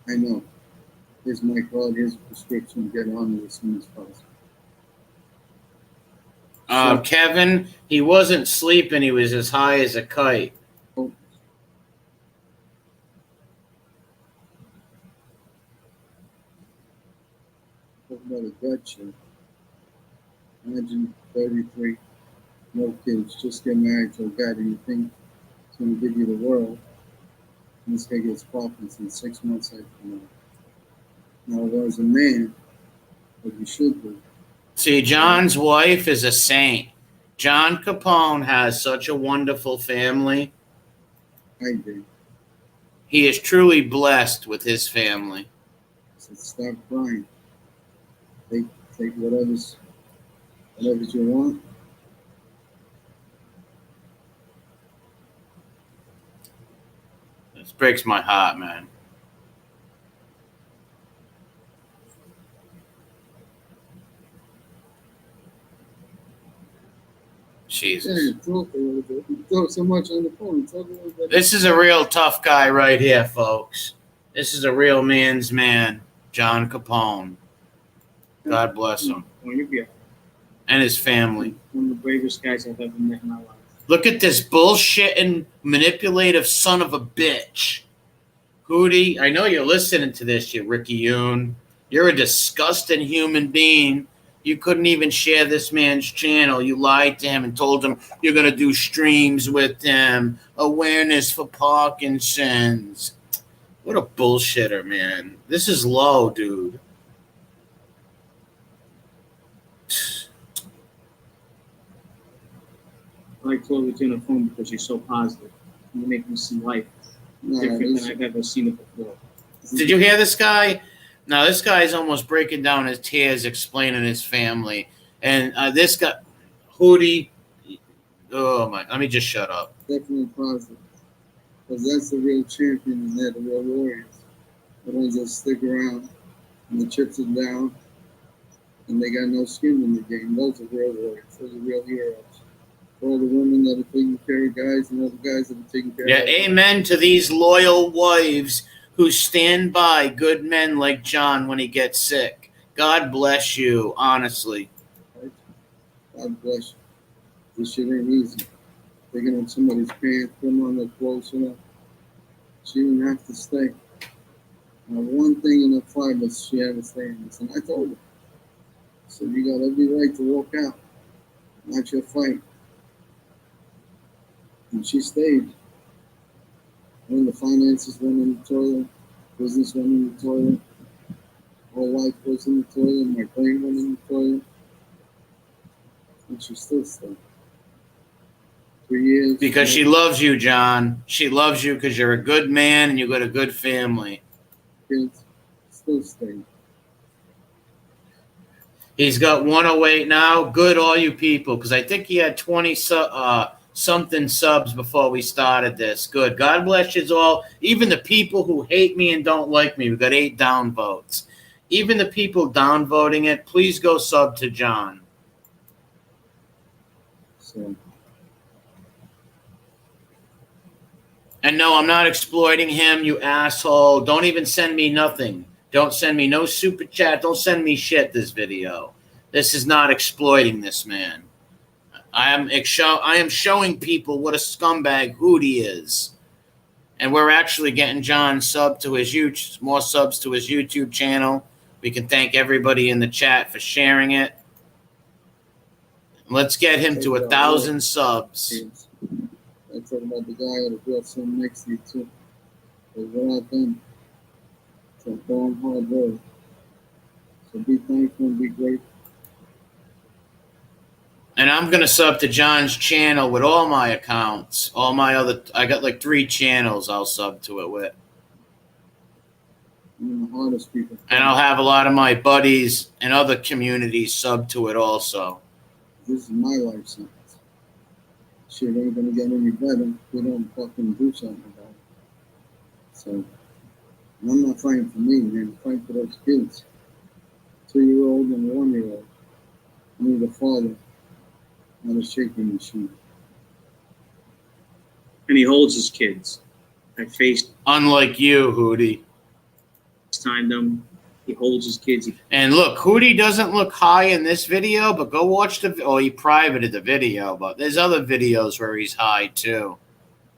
I know. Here's my card, here's a prescription, get on it as soon as possible. Kevin, he wasn't sleeping. He was as high as a kite. Talk about a gut check. Imagine 33, no kids, just get married to a guy that you think is going to give you the world. And this guy gets Parkinson's 6 months after now. Now, as a man, what you should do. See, John's wife is a saint. John Capone has such a wonderful family. I did. He is truly blessed with his family. So stop crying. Take whatever's you want. This breaks my heart, man. Jesus. Yeah, talk a little bit. You talk so much on the phone. Talk a little bit. This is a real tough guy right here, folks. This is a real man's man, John Capone. God bless him. And his family. One of the bravest guys I've ever met in my life. Look at this bullshitting, manipulative son of a bitch. Hootie, I know you're listening to this, you Ricky Yoon. You're a disgusting human being. You couldn't even share this man's channel. You lied to him and told him you're going to do streams with him. Awareness for Parkinson's. What a bullshitter, man. This is low, dude. I like talking to you on the phone because you're so positive. You make me see life different than I've ever seen it before. Did you hear this guy? Now, this guy's almost breaking down his tears, explaining his family. And this guy, Hootie, oh my, let me just shut up. Definitely positive. Because that's the real champion and they're the real warriors. The ones that stick around and the chips are down and they got no skin in the game. Those are real warriors. Those are real heroes. For all the women that are taking care of guys and all the guys that are taking care of Yeah, amen to these loyal wives who stand by good men like John when he gets sick. God bless you, honestly. God bless you. This shit ain't easy. Taking up somebody's pants, putting on their clothes, you know. She didn't have to stay. Now, one thing in the fight was she had to stay in this, and I told her. I said, you got every right to walk out. Not your fight. And she stayed. When the finances went in the toilet, business went in the toilet, whole life was in the toilet, my brain went in the toilet, and she still stayed. 3 years. Because she loves you, John. She loves you because you're a good man and you got a good family. Kids still stayed. He's got 108 now. Good, all you people, because I think he had 20 something subs before we started this. Good. God bless you all. Even the people who hate me and don't like me. We got 8 down votes. Even the people down voting it, please go sub to John. So, And no, I'm not exploiting him, you asshole. Don't even send me nothing. Don't send me no super chat. Don't send me shit this video. This is not exploiting this man. I am showing people what a scumbag Hootie is. And we're actually getting John sub to his YouTube, more subs to his YouTube channel. We can thank everybody in the chat for sharing it. Let's get him to 1,000 subs. I talk about the guy or the girl sitting next to you too. But what I've done, it's a long, hard road. So be thankful and be grateful. And I'm going to sub to John's channel with all my accounts. All my other, I got like 3 channels I'll sub to it with. You're the hardest people. And I'll have a lot of my buddies and other communities sub to it also. This is my life sentence. Shit ain't gonna get any better if we don't fucking do something about it. So, and I'm not fighting for me, man. I'm fighting for those kids. 2-year-old and 1-year-old. I need a father, not a shaking machine. And he holds his kids. I Unlike you, Hootie. FaceTimed them. He holds his kids. And look, Hootie doesn't look high in this video, but go watch the. Oh, he privated the video, but there's other videos where he's high too,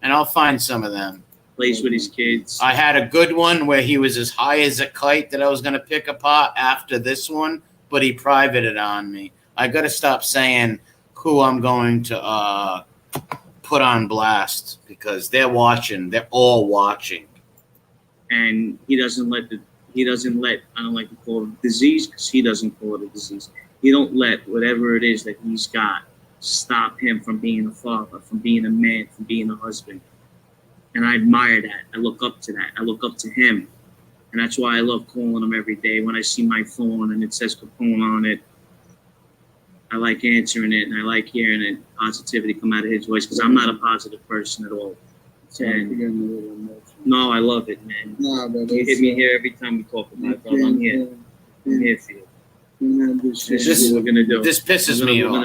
and I'll find some of them. Plays with his kids. I had a good one where he was as high as a kite that I was going to pick apart after this one, but he privated on me. I got to stop saying who I'm going to put on blast because they're watching. They're all watching. And he doesn't let, I don't like to call it a disease because he doesn't call it a disease. He don't let whatever it is that he's got stop him from being a father, from being a man, from being a husband. And I admire that. I look up to that. I look up to him. And that's why I love calling him every day. When I see my phone and it says Capone on it, I like answering it and I like hearing it, positivity come out of his voice because I'm not a positive person at all. And no, I love it, man. Nah, but You hit me here every time we talk about it, brother. I'm here. I'm here for you. This is what we're gonna do. This pisses me off.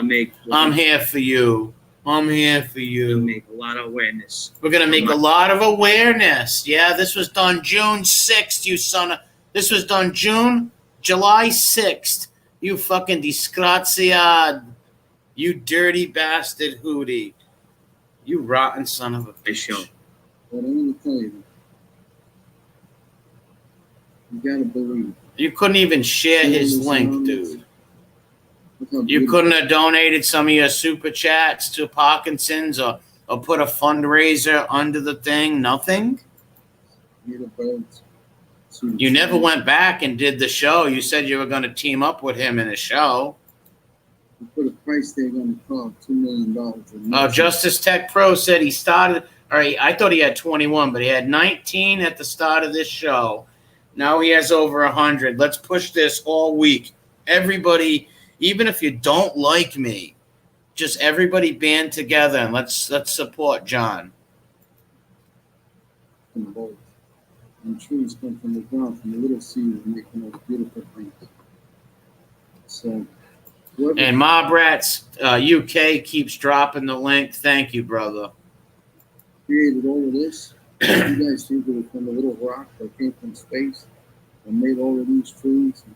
I'm here for you. I'm here for We're gonna you. make a lot of awareness. We're going to make a lot of awareness. Yeah, this was done June 6th, you son of... This was done July 6th. You fucking disgraziad. You dirty bastard Hootie. You rotten son of a bitch. Show. But I'm gonna tell you, you gotta believe. You couldn't even share his link, dude. You couldn't have donated some of your super chats to Parkinson's or put a fundraiser under the thing? Nothing? You never went back and did the show. You said you were going to team up with him in a show. You put a price tag on the car, $2 million. Oh, Justice Tech Pro said he started, or I thought he had 21, but he had 19 at the start of this show. Now he has over 100. Let's push this all week. Everybody, even if you don't like me, just everybody band together and let's support John. And trees come from the ground, from the little seeds, making those beautiful things. So, and Mob Rats UK keeps dropping the link. Thank you, brother. Created all of this. You guys think it was from a little rock that came from space and made all of these trees, and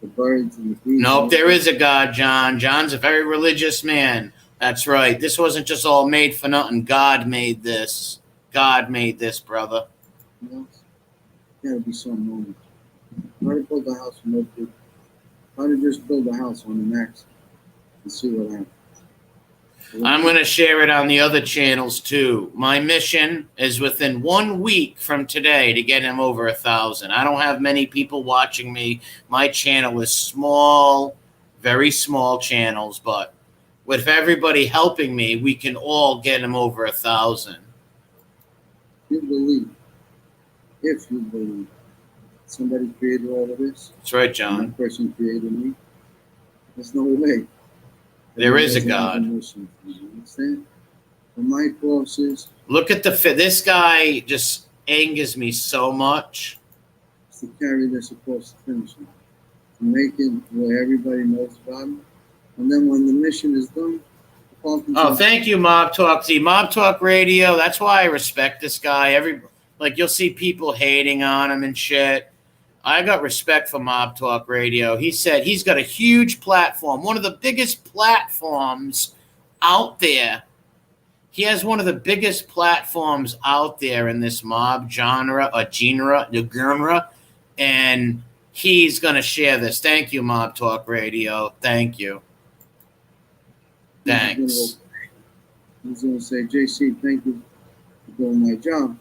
the birds and the bees? Nope, there is a God, John. John's a very religious man. That's right. This wasn't just all made for nothing. God made this. God made this, brother. You know, gotta be some moment. Try to build a house from no food. Try to just build a house on an axe and see what happens. I'm going to share it on the other channels too. My mission is within 1 week from today to get him over 1,000. I don't have many people watching me. My channel is small, very small channels, but with everybody helping me, we can all get him over 1,000. You believe, if you believe, somebody created all of this. That's right, John. That person created me. There's no way. There is a God. You understand? my bosses Look at this guy just angers me so much. is to carry this across the finish line, to make it where everybody knows about it. And then when the mission is done, Oh, thank you, Mob Talk. See, Mob Talk Radio, that's why I respect this guy. You'll see people hating on him and shit. I got respect for Mob Talk Radio. He said he's got a huge platform, one of the biggest platforms out there. He has one of the biggest platforms out there in this mob genre, and he's going to share this. Thank you, Mob Talk Radio. Thank you. Thanks. He's going to say, JC, thank you for doing my job.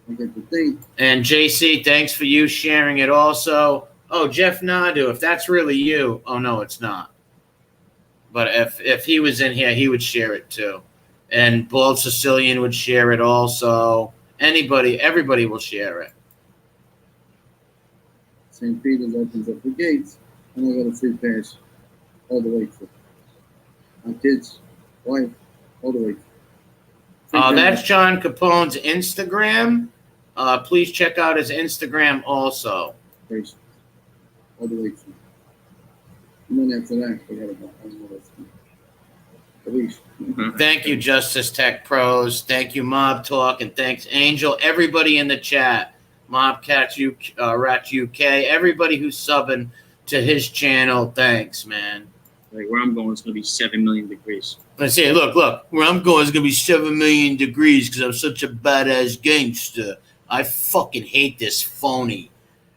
I get the thing. And JC, thanks for you sharing it also. Oh, Jeff Nadu, if that's really you. Oh, no, it's not. But if he was in here, he would share it too. And Bald Sicilian would share it also. Everybody will share it. St. Peter's opens up the gates, and I got a free pass all the way through. My kids, wife, all the way through. That's John Capone's Instagram. Please check out his Instagram also. All the way through. And then after that, forget about it. At least. Thank you, Justice Tech Pros. Thank you, Mob Talk, and thanks, Angel. Everybody in the chat, Mobcats, Rat UK, everybody who's subbing to his channel. Thanks, man. Like where I'm going, it's gonna be 7 million degrees. I say, look, where I'm going is gonna be 7 million degrees because I'm such a badass gangster. I fucking hate this phony.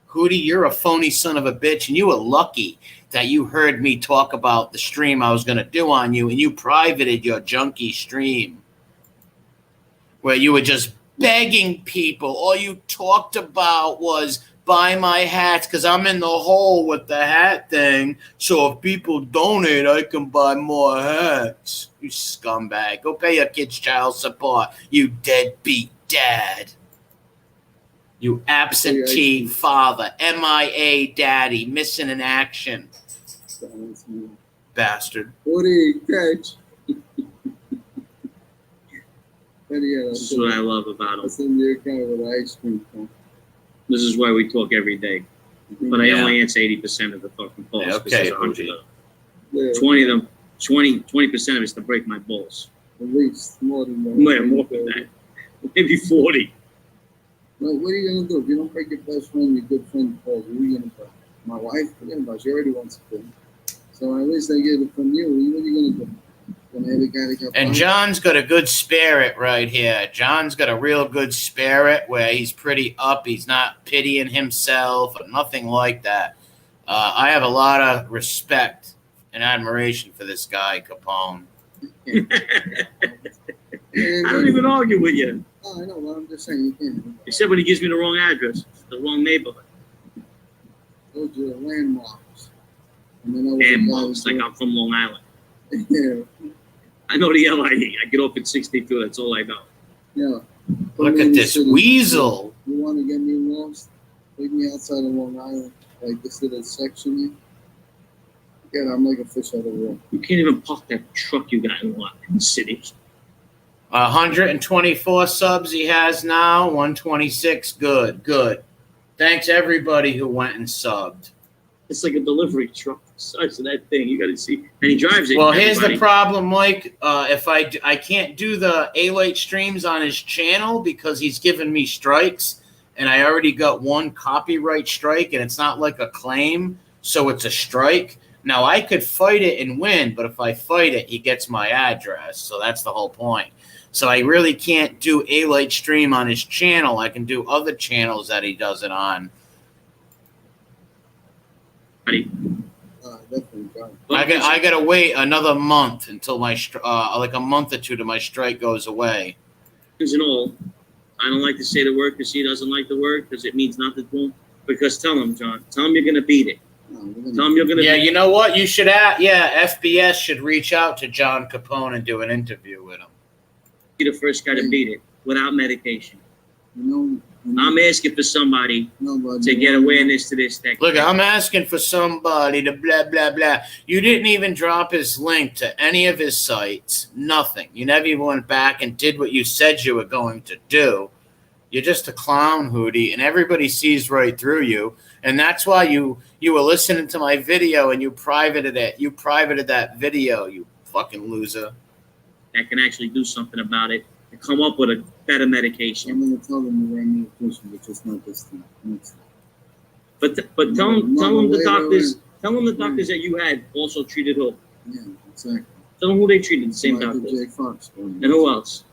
Hootie, you're a phony son of a bitch, and you were lucky that you heard me talk about the stream I was going to do on you, and you privated your junkie stream where you were just begging people. All you talked about was buy my hats because I'm in the hole with the hat thing. So if people donate, I can buy more hats. You scumbag. Go pay your kids' child support, you deadbeat dad. You absentee father, MIA daddy, missing in action. Bastard. Hootie, catch. This is what I love about him. I'll send you a car with ice cream. This is why we talk every day. But I only answer 80% of the fucking calls. Yeah, okay, 20 of them, 20% of it's to break my balls. At least more than that. More than that. Maybe 40. Well, what are you going to do? If you don't break your best friend, your good friend calls, what are you going to do? My wife, forget about it. She already wants to do. So at least I get it from you. What are you going to do? And John's got a good spirit right here. John's got a real good spirit where he's pretty up. He's not pitying himself or nothing like that. I have a lot of respect and admiration for this guy, Capone. I don't even argue with you. Oh, I know, but I'm just saying you can't. Except when he gives me the wrong address, the wrong neighborhood. Those are the landmarks. Landmarks, like I'm from Long Island. Yeah. I know the LIE. I get off at 62. That's all I know. Yeah. Look at this weasel. You want to get me lost? Take me outside of Long Island, like this little section here. Yeah, I'm like a fish out of water. You can't even park that truck you got in the city. 124 subs he has now. 126. Good. Thanks everybody who went and subbed. It's like a delivery truck. The size of that thing, you got to see. And he drives it. Well, here's the problem, Mike. If I can't do the A-Light streams on his channel because he's given me strikes, and I already got one copyright strike, and it's not like a claim, so it's a strike. Now, I could fight it and win, but if I fight it, he gets my address, so that's the whole point. So I really can't do A-Light stream on his channel. I can do other channels that he does it on. I gotta wait another month until my like a month or two till my strike goes away. Because in all, I don't like to say the word because he doesn't like the word because it means nothing to him. Because tell him, John, tell him you're gonna beat it. Tell him you're gonna. Yeah, you know what? You should FBS should reach out to John Capone and do an interview with him. Be the first guy to beat it without medication. You I'm asking for somebody Nobody. to get awareness to this. Look, I'm asking for somebody to blah, blah, blah. You didn't even drop his link to any of his sites. Nothing. You never even went back and did what you said you were going to do. You're just a clown, Hootie, and everybody sees right through you. And that's why you were listening to my video and you privated it. You privated that video, you fucking loser. that can actually do something about it and come up with a better medication. I'm going to tell them to run medication, but just not this time. Next time. But tell them the doctors that you had also treated who? Yeah, exactly. Tell them who they treated, the same Michael doctors. J. Fox. And who else?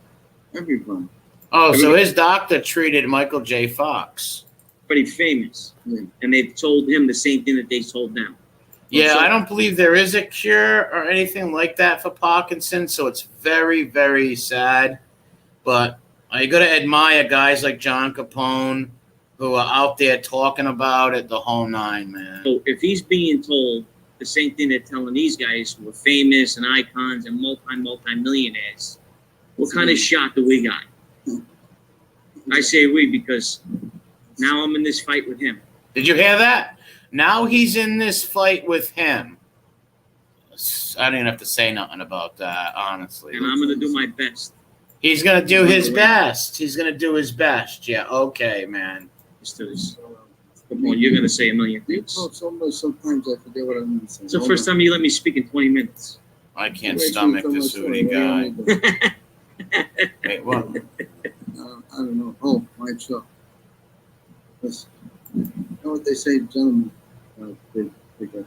Everybody. Oh, so his doctor treated Michael J. Fox. Pretty famous. Yeah. And they told him the same thing that they told them. Yeah, So- I don't believe there is a cure or anything like that for Parkinson's, so it's very, very sad. But I got to admire guys like John Capone who are out there talking about it the whole nine, man. So if he's being told the same thing they're telling these guys who are famous and icons and multi-millionaires, what kind of shot do we got? I say we because now I'm in this fight with him. Did you hear that? Now he's in this fight with him. I don't even have to say nothing about that, honestly. And I'm going to do my best. He's going to do his best. He's going to do his best. Yeah, okay, man. Just do this. Come on, you're going to say a million You things. talk so much, sometimes I forget what I'm going to say. It's the first time you let me speak in 20 minutes. I can't stomach this Hootie guy. Wait, what? I don't know. Oh, my truck. Listen, you know what they say, gentlemen? They got trucks.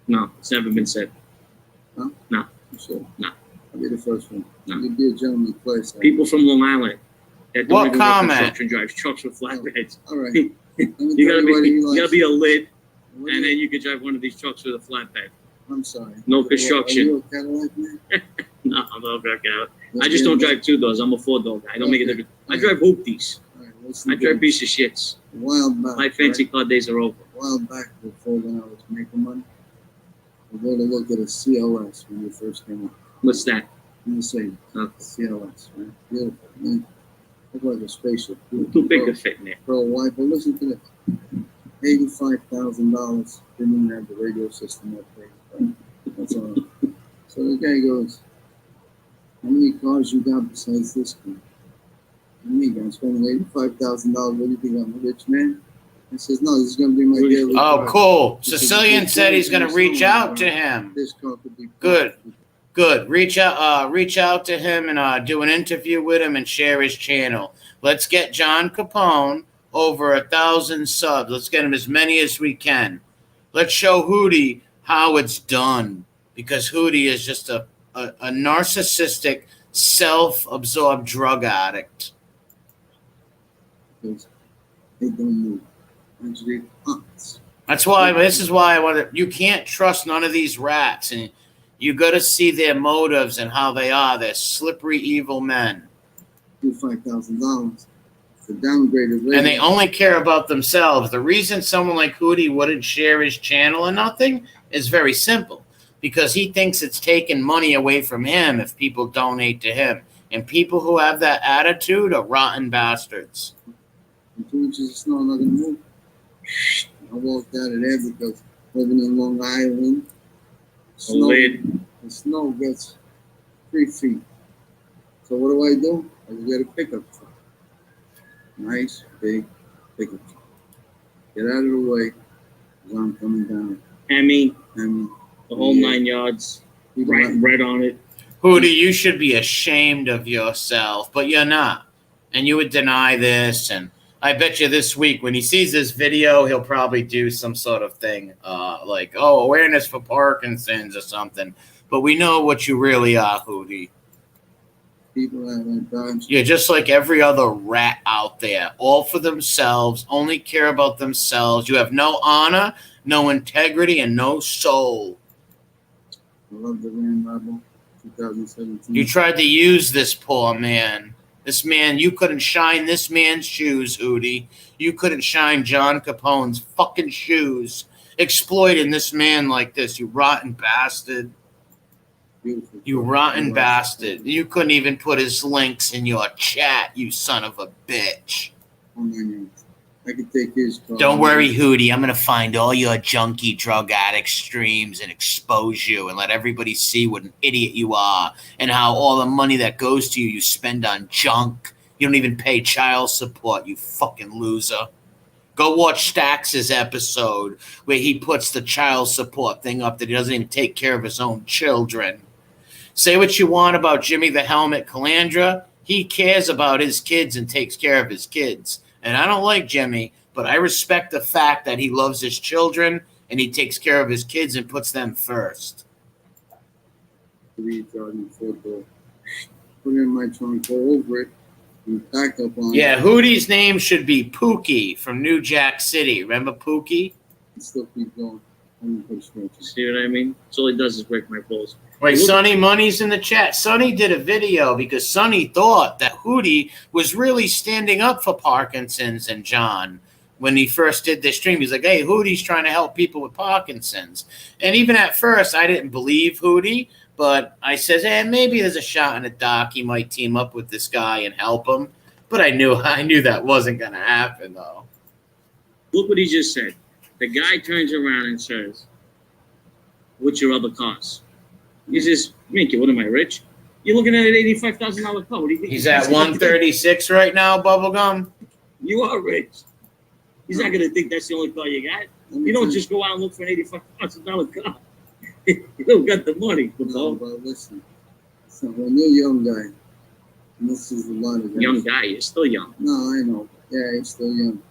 No, it's never been said. You should. No. I'll be the first one. No. You'd be a gentleman place. People from Long Island that don't What even work comment? construction drives trucks with flatbeds. All right. You gotta be a lid, and then you could drive one of these trucks with a flatbed. I'm sorry. No construction. Are you a Cadillac man? No, I'm not backing out. I just don't drive 2-doors. I'm a 4-door guy. I don't make a difference. I drive Hooties. All right, I drive piece of shits. A while back. My fancy car days are over. A while back, before when I was making money, I go to look at a CLS when you first came up. What's that? In the same CLS, right? Beautiful. Man. Look like a spaceship. Too big to fit in there. For a wife, but listen to this. $85,000. Didn't even have the radio system up there. Right? That's all. So the guy goes, how many cars you got besides this car? How many guys spending $85,000? What do you think? I'm a rich man? He says, no, this is going to be my daily Oh, car. cool. Sicilian said he's going to reach out to him. This car could be Good. Good. Reach out to him and do an interview with him and share his channel. Let's get John Capone over 1,000 subs. Let's get him as many as we can. Let's show Hootie how it's done, because Hootie is just a narcissistic, self-absorbed drug addict. Because they don't move. Actually, hunts. That's why. This is why I want to. You can't trust none of these rats, and you got to see their motives and how they are. They're slippery, evil men, $5,000 for downgraded rating. and they only care about themselves. The reason someone like Hootie wouldn't share his channel or nothing is very simple, because he thinks it's taking money away from him if people donate to him. And people who have that attitude are rotten bastards. And 2 inches of snow, I'm not going to move. I walked out of there because living in Long Island, snow, Lid. the snow gets 3 feet. So what do? I get a pickup truck. Nice, big pickup truck. Get out of the way, because I'm coming down. Hemi, And the whole 9 yards, people red on it. Hootie, you should be ashamed of yourself, but you're not. And you would deny this, and I bet you this week when he sees this video, he'll probably do some sort of thing like, oh, awareness for Parkinson's or something. But we know what you really are, Hootie. people that like dogs. You're just like every other rat out there, all for themselves, only care about themselves. You have no honor, no integrity, and no soul. I love the Grand Bible 2017. You tried to use this poor man. This man, you couldn't shine this man's shoes, Hootie. You couldn't shine John Capone's fucking shoes. Exploiting this man like this, you rotten bastard. Beautiful. You rotten bastard. You couldn't even put his links in your chat, you son of a bitch. 9 yards. I could take his car. Don't worry, Hootie. I'm going to find all your junkie drug addict streams and expose you and let everybody see what an idiot you are and how all the money that goes to you spend on junk. You don't even pay child support, you fucking loser. Go watch Stax's episode where he puts the child support thing up that he doesn't even take care of his own children. Say what you want about Jimmy the Helmet Calandra. He cares about his kids and takes care of his kids. And I don't like Jimmy, but I respect the fact that he loves his children and he takes care of his kids and puts them first. 3 Jordan football. Put it in my trunk, go over it, and back up on Yeah, it. Hootie's name should be Pookie from New Jack City. Remember Pookie? And still keep going. I'm gonna put stretches. See what I mean? So all he does is break my balls. Wait, Sonny Money's in the chat. Sonny did a video because Sonny thought that Hootie was really standing up for Parkinson's and John when he first did this stream. He's like, hey, Hootie's trying to help people with Parkinson's. And even at first, I didn't believe Hootie, but I says, hey, maybe there's a shot in the dark. He might team up with this guy and help him. But I knew that wasn't going to happen, though. Look what he just said. The guy turns around and says, what's your other cars? He says, Mickey, what am I, rich? You're looking at an $85,000 car. What do you think? He's at 136 right now, Bubblegum. You are rich. He's not going to think that's the only car you got. You don't just go out and look for an $85,000 car. You don't got the money. No, but listen. So when you're a young guy, and this is a lot of guys. Young guy, you're still young. No, I know. Yeah, he's still young.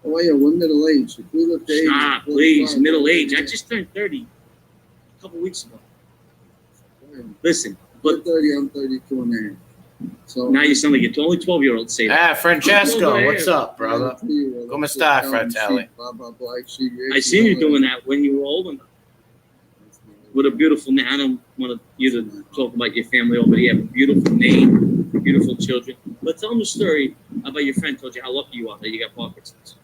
Oh, yeah, we're middle age. If we look at age, Stop, please. Middle age. I just turned 30 a couple weeks ago. Listen, But but 30, I'm 32 and a half. So now you sound like you're only 12-year-old say that. Francesco, what's up, brother? Come sta, fratelli? I seen you doing that when you were old enough. With a beautiful name. I don't want you to talk about your family over here. You have a beautiful name, beautiful children. But tell them a story about your friend told you how lucky you are that you got Parkinson's.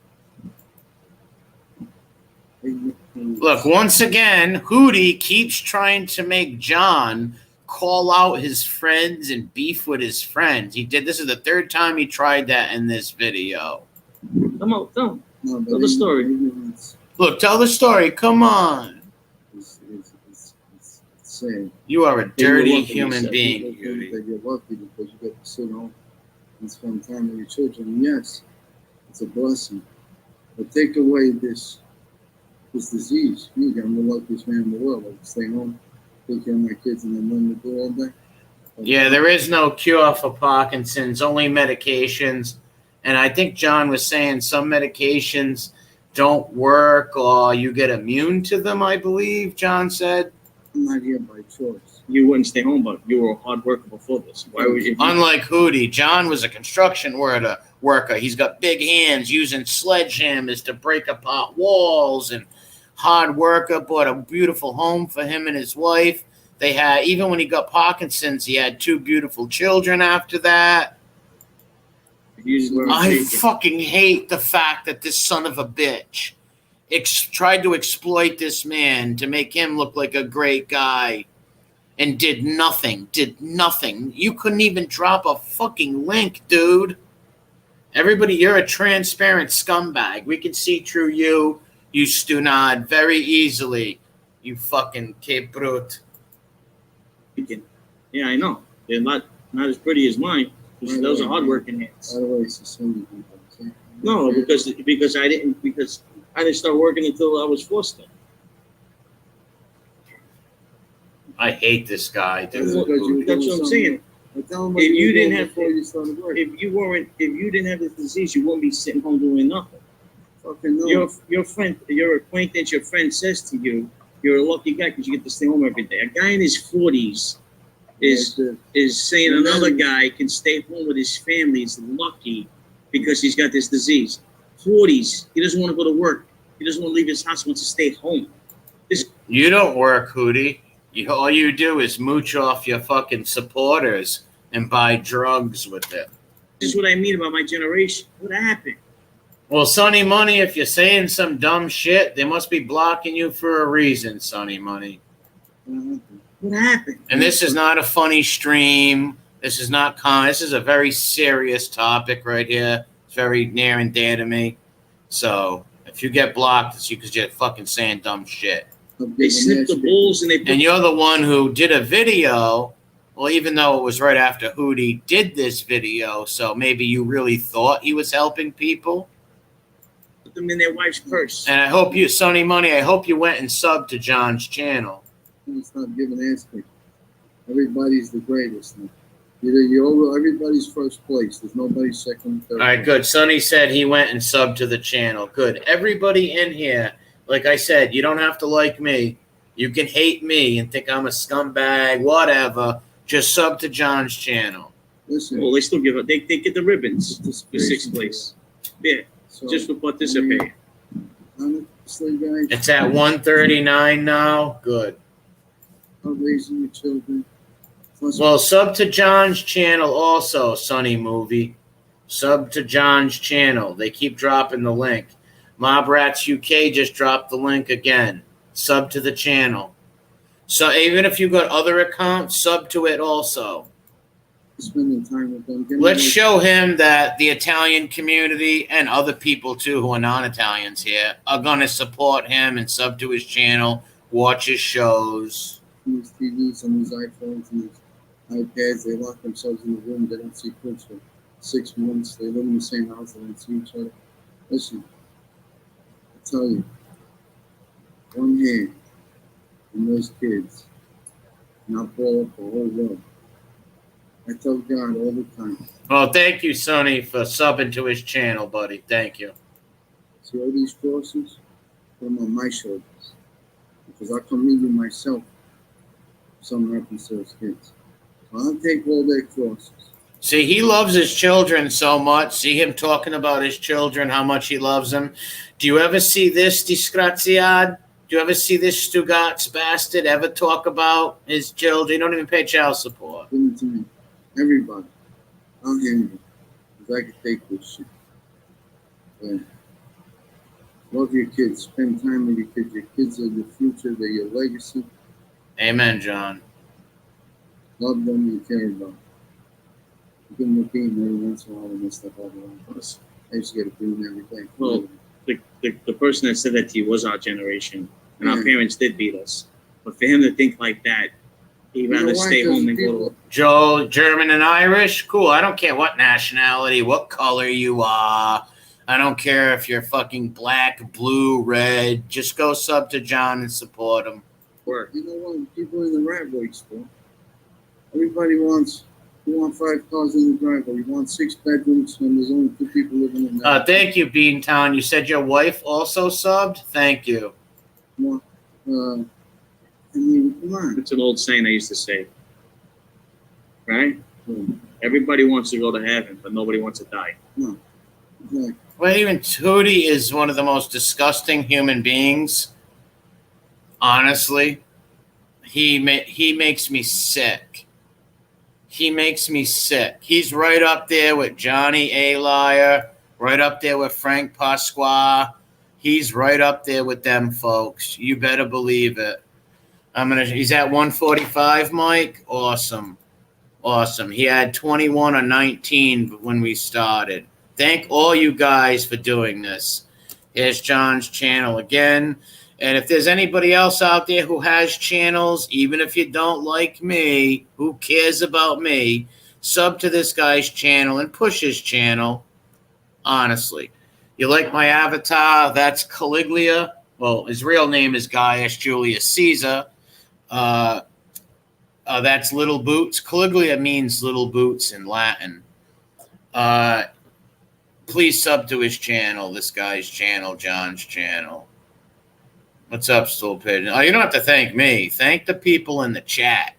Look, once again, Hootie keeps trying to make John call out his friends and beef with his friends. This is the third time he tried that in this video. Come on, tell them. No, but Tell the story. Look, tell the story. Come on. It's sad. You are a dirty lucky, human you being, People think Hootie. that you're lucky because you get to sit home and spend time with your children. And yes, it's a blessing. But take away this disease. Me, I'm the luckiest man in the world. I can stay home, take care of my kids, and then learn to do all day. Yeah, there is no cure for Parkinson's, only medications. And I think John was saying some medications don't work or you get immune to them, I believe, John said. I'm not here by choice. You wouldn't stay home, but you were a hard worker before this. Why would you? Unlike Hootie, John was a construction worker. He's got big hands using sledgehammers to break apart walls and hard worker, bought a beautiful home for him and his wife. They had, even when he got Parkinson's, he had 2 beautiful children after that. I fucking hate the fact that this son of a bitch tried to exploit this man to make him look like a great guy and did nothing. You couldn't even drop a fucking link, dude. Everybody, you're a transparent scumbag. We can see through you, you stunad, very easily. You fucking que brute. Yeah, I know. They're not as pretty as mine. Those are hardworking hands. By the way, it's the same people. No, because I didn't start working until I was forced to. I hate this guy, dude. That's what I'm saying. If you didn't have- before you started work, If you didn't have this disease, you wouldn't be sitting home doing nothing. fucking no. Your friend, your acquaintance, your friend says to you, "You're a lucky guy because you get to stay home every day." A guy in his 40s is saying another guy can stay home with his family is lucky because he's got this disease. 40s, he doesn't want to go to work. He doesn't want to leave his house. He wants to stay home. You don't work, Hootie. All you do is mooch off your fucking supporters and buy drugs with it. This is what I mean about my generation. What happened? Well, Sonny Money, if you're saying some dumb shit, they must be blocking you for a reason, Sonny Money. What happened? And this is not a funny stream. This is not this is a very serious topic right here. It's very near and dear to me. So if you get blocked, it's because you're fucking saying dumb shit. They snipped the balls and they put And you're the one who did a video. Well, even though it was right after Hootie did this video, so maybe you really thought he was helping people. them in their wife's purse. And I hope you, Sonny Money, I hope you went and subbed to John's channel. Stop giving aspect. Everybody's the greatest now. You're everybody's first place. There's nobody second, third. All right, good. Sonny said he went and subbed to the channel. Good. Everybody in here, like I said, you don't have to like me. You can hate me and think I'm a scumbag, whatever. Just sub to John's channel. Listen, Well, they still give it. They get the ribbons for sixth place. Yeah, so, just for participating. honestly, guys, It's at 139 now. Good. I'm raising your children. Plus, Well, sub to John's channel also, Sonny Movie. Sub to John's channel. They keep dropping the link. Mob Rats UK just dropped the link again. Sub to the channel. So even if you got other accounts, sub to it also. spending time with them. Give Let's them- show him that the Italian community and other people too who are non-Italians here are going to support him and sub to his channel, watch his shows. these TVs and these iPhones and these iPads, they lock themselves in the room. They don't see kids for 6 months. They live in the same house. They don't see each other. Listen, I tell you, one hand in those kids, not blow up the whole world. I tell God all the time, Well, thank you, Sonny, for subbing to his channel, buddy. Thank you. see all these crosses? Put them on my shoulders. Because I come meet you myself. If something happens to those kids. So I'll take all their crosses. See, he loves his children so much. See him talking about his children, how much he loves them. Do you ever see this disgraziad? Do you ever see this Stugatz bastard ever talk about his children? He don't even pay child support. Give it to me. Everybody. I'll handle it. Because I can take this shit. Yeah. Love your kids. Spend time with your kids. Your kids are your future. They're your legacy. Amen, John. Love them and care about them. Give them a beam every once in a while and stuff all around. I used to get a beam every day. Well, the person that said that to you was our generation, and our Yeah. parents did beat us. But for him to think like that, he'd You know rather why? stay 'Cause home and people- go to. Joe, German and Irish? Cool. I don't care what nationality, what color you are. I don't care if you're fucking black, blue, red. Just go sub to John and support him. Work. You know what? People in the rat race, though. Everybody wants. You want 5 cars in the driveway. You want 6 bedrooms, and there's only 2 people living in that. Thank you, Beantown. You said your wife also subbed? Thank you. Well, I mean, come on. It's an old saying I used to say. Right? Yeah, Everybody wants to go to heaven, but nobody wants to die. exactly. Well, even Hootie is one of the most disgusting human beings. Honestly, he makes me sick. He makes me sick. He's right up there with Johnny A. Liar, right up there with Frank Pasqua. He's right up there with them folks. You better believe it. He's at 145, Mike. Awesome. Awesome. He had 21 or 19 when we started. Thank all you guys for doing this. Here's John's channel again. And if there's anybody else out there who has channels, even if you don't like me, who cares about me, sub to this guy's channel and push his channel. Honestly. You like my avatar? That's Caligula. Well, his real name is Gaius Julius Caesar. That's Little Boots. Caligula means little boots in Latin. Please sub to his channel, this guy's channel, John's channel. What's up, Stool Pigeon? Oh, you don't have to thank me. Thank the people in the chat.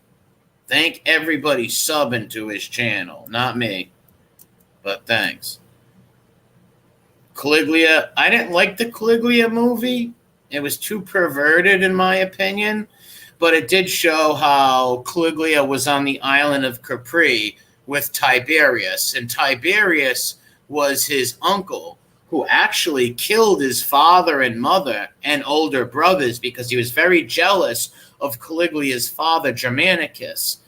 Thank everybody subbing to his channel, not me. But thanks. Caligula. I didn't like the Caligula movie. It was too perverted, in my opinion. But it did show how Caligula was on the island of Capri with Tiberius. And Tiberius was his uncle, who actually killed his father and mother and older brothers because he was very jealous of Caligula's father, Germanicus.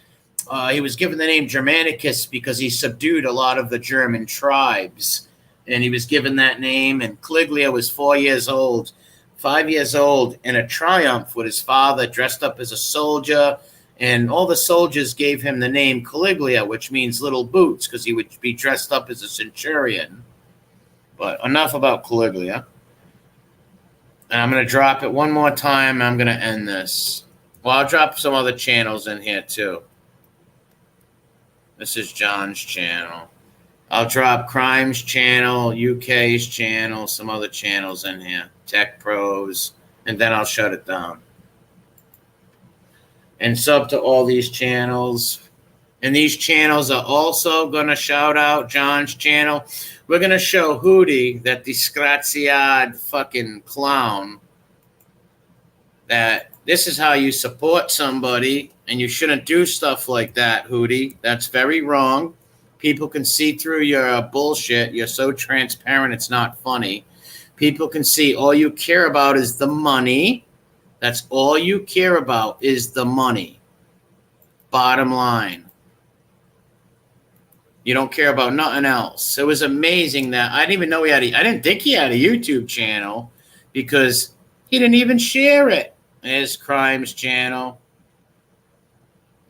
He was given the name Germanicus because he subdued a lot of the German tribes and he was given that name. And Caligula was 4 years old, 5 years old, in a triumph with his father, dressed up as a soldier. And all the soldiers gave him the name Caligula, which means little boots, because he would be dressed up as a centurion. But enough about Caligula. And I'm going to drop it one more time. I'm going to end this. Well, I'll drop some other channels in here, too. This is John's channel. I'll drop Crime's channel, UK's channel, some other channels in here. Tech Pros. And then I'll shut it down. And sub to all these channels. And these channels are also going to shout out John's channel. We're going to show Hootie, that disgraziad fucking clown, that this is how you support somebody, and you shouldn't do stuff like that, Hootie. That's very wrong. People can see through your bullshit. You're so transparent, it's not funny. People can see all you care about is the money. That's all you care about is the money. Bottom line. You don't care about nothing else. It was amazing that I didn't even know I didn't think he had a YouTube channel because he didn't even share it. There's Crime's channel.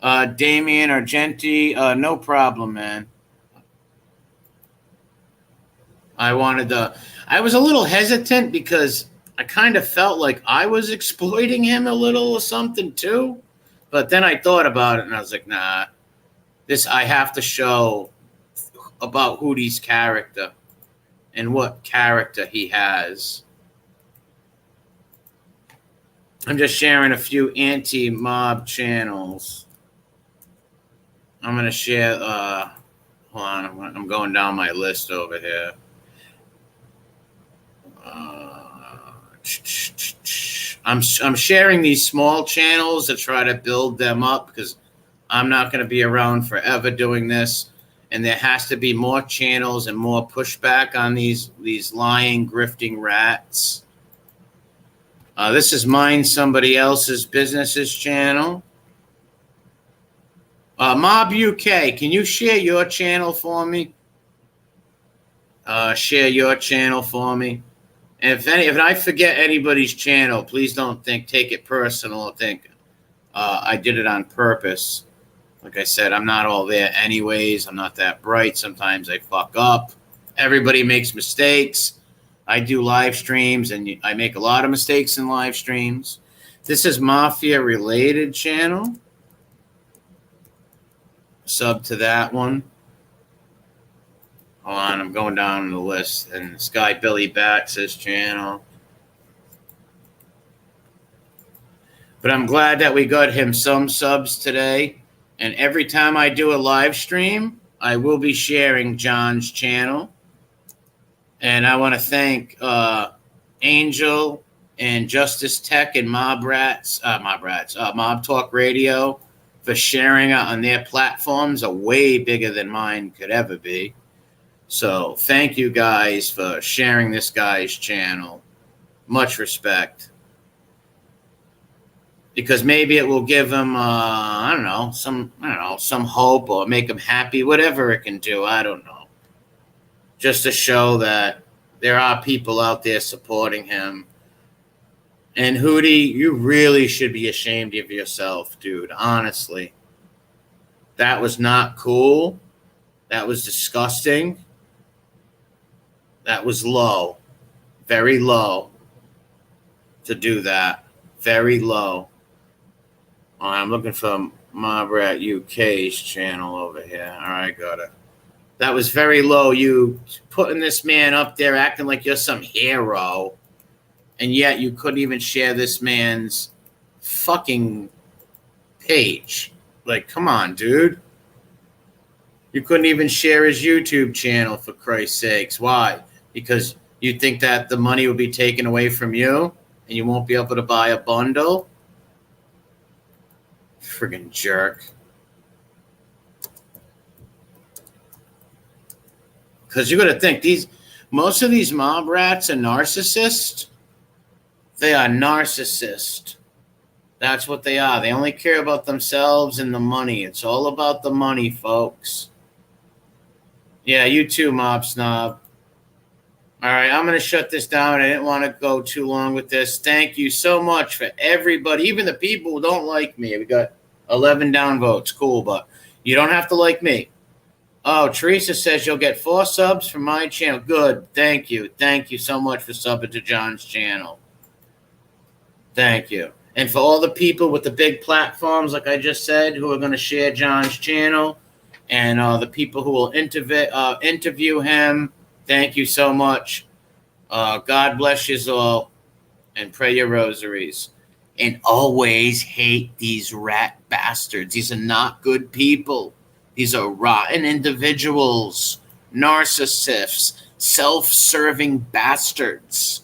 Damien Argenti, no problem, man. I was a little hesitant because I kind of felt like I was exploiting him a little or something too. But then I thought about it and I was like, nah, I have to show about Hootie's character and what character he has. I'm just sharing a few anti-mob channels. I'm going to share, hold on, I'm going down my list over here. I'm sharing these small channels to try to build them up because I'm not going to be around forever doing this. And there has to be more channels and more pushback on these lying, grifting rats. This is mine, somebody else's business's channel. Mob UK, can you share your channel for me? Share your channel for me. And if I forget anybody's channel, please don't take it personal or think I did it on purpose. Like I said, I'm not all there anyways. I'm not that bright. Sometimes I fuck up. Everybody makes mistakes. I do live streams, and I make a lot of mistakes in live streams. This is Mafia-related channel. Sub to that one. Hold on, I'm going down the list. And this guy, Billy Bats' channel. But I'm glad that we got him some subs today. And every time I do a live stream, I will be sharing John's channel. And I want to thank Angel and Justice Tech and Mob Talk Radio for sharing it on their platforms are way bigger than mine could ever be. So thank you guys for sharing this guy's channel. Much respect. Because maybe it will give him, some hope or make him happy, whatever it can do. I don't know. Just to show that there are people out there supporting him. And Hootie, you really should be ashamed of yourself, dude. Honestly. That was not cool. That was disgusting. That was low. Very low to do that. Very low. I'm looking for Mob Rat UK's channel over here. All right, got it. That was very low. You putting this man up there acting like you're some hero, and yet you couldn't even share this man's fucking page. Like, come on, dude. You couldn't even share his YouTube channel, for Christ's sakes. Why? Because you think that the money will be taken away from you and you won't be able to buy a bundle? Friggin' jerk. Because you got to think, most of these mob rats are narcissists. They are narcissists. That's what they are. They only care about themselves and the money. It's all about the money, folks. Yeah, you too, Mob Snob. All right, I'm going to shut this down. I didn't want to go too long with this. Thank you so much for everybody, even the people who don't like me. We got 11 downvotes. Cool, but you don't have to like me. Oh, Teresa says you'll get 4 subs from my channel. Good. Thank you. Thank you so much for subbing to John's channel. Thank you. And for all the people with the big platforms, like I just said, who are going to share John's channel, and the people who will interview him, thank you so much. God bless you all, and pray your rosaries. And always hate these rat bastards. These are not good people. These are rotten individuals, narcissists, self-serving bastards.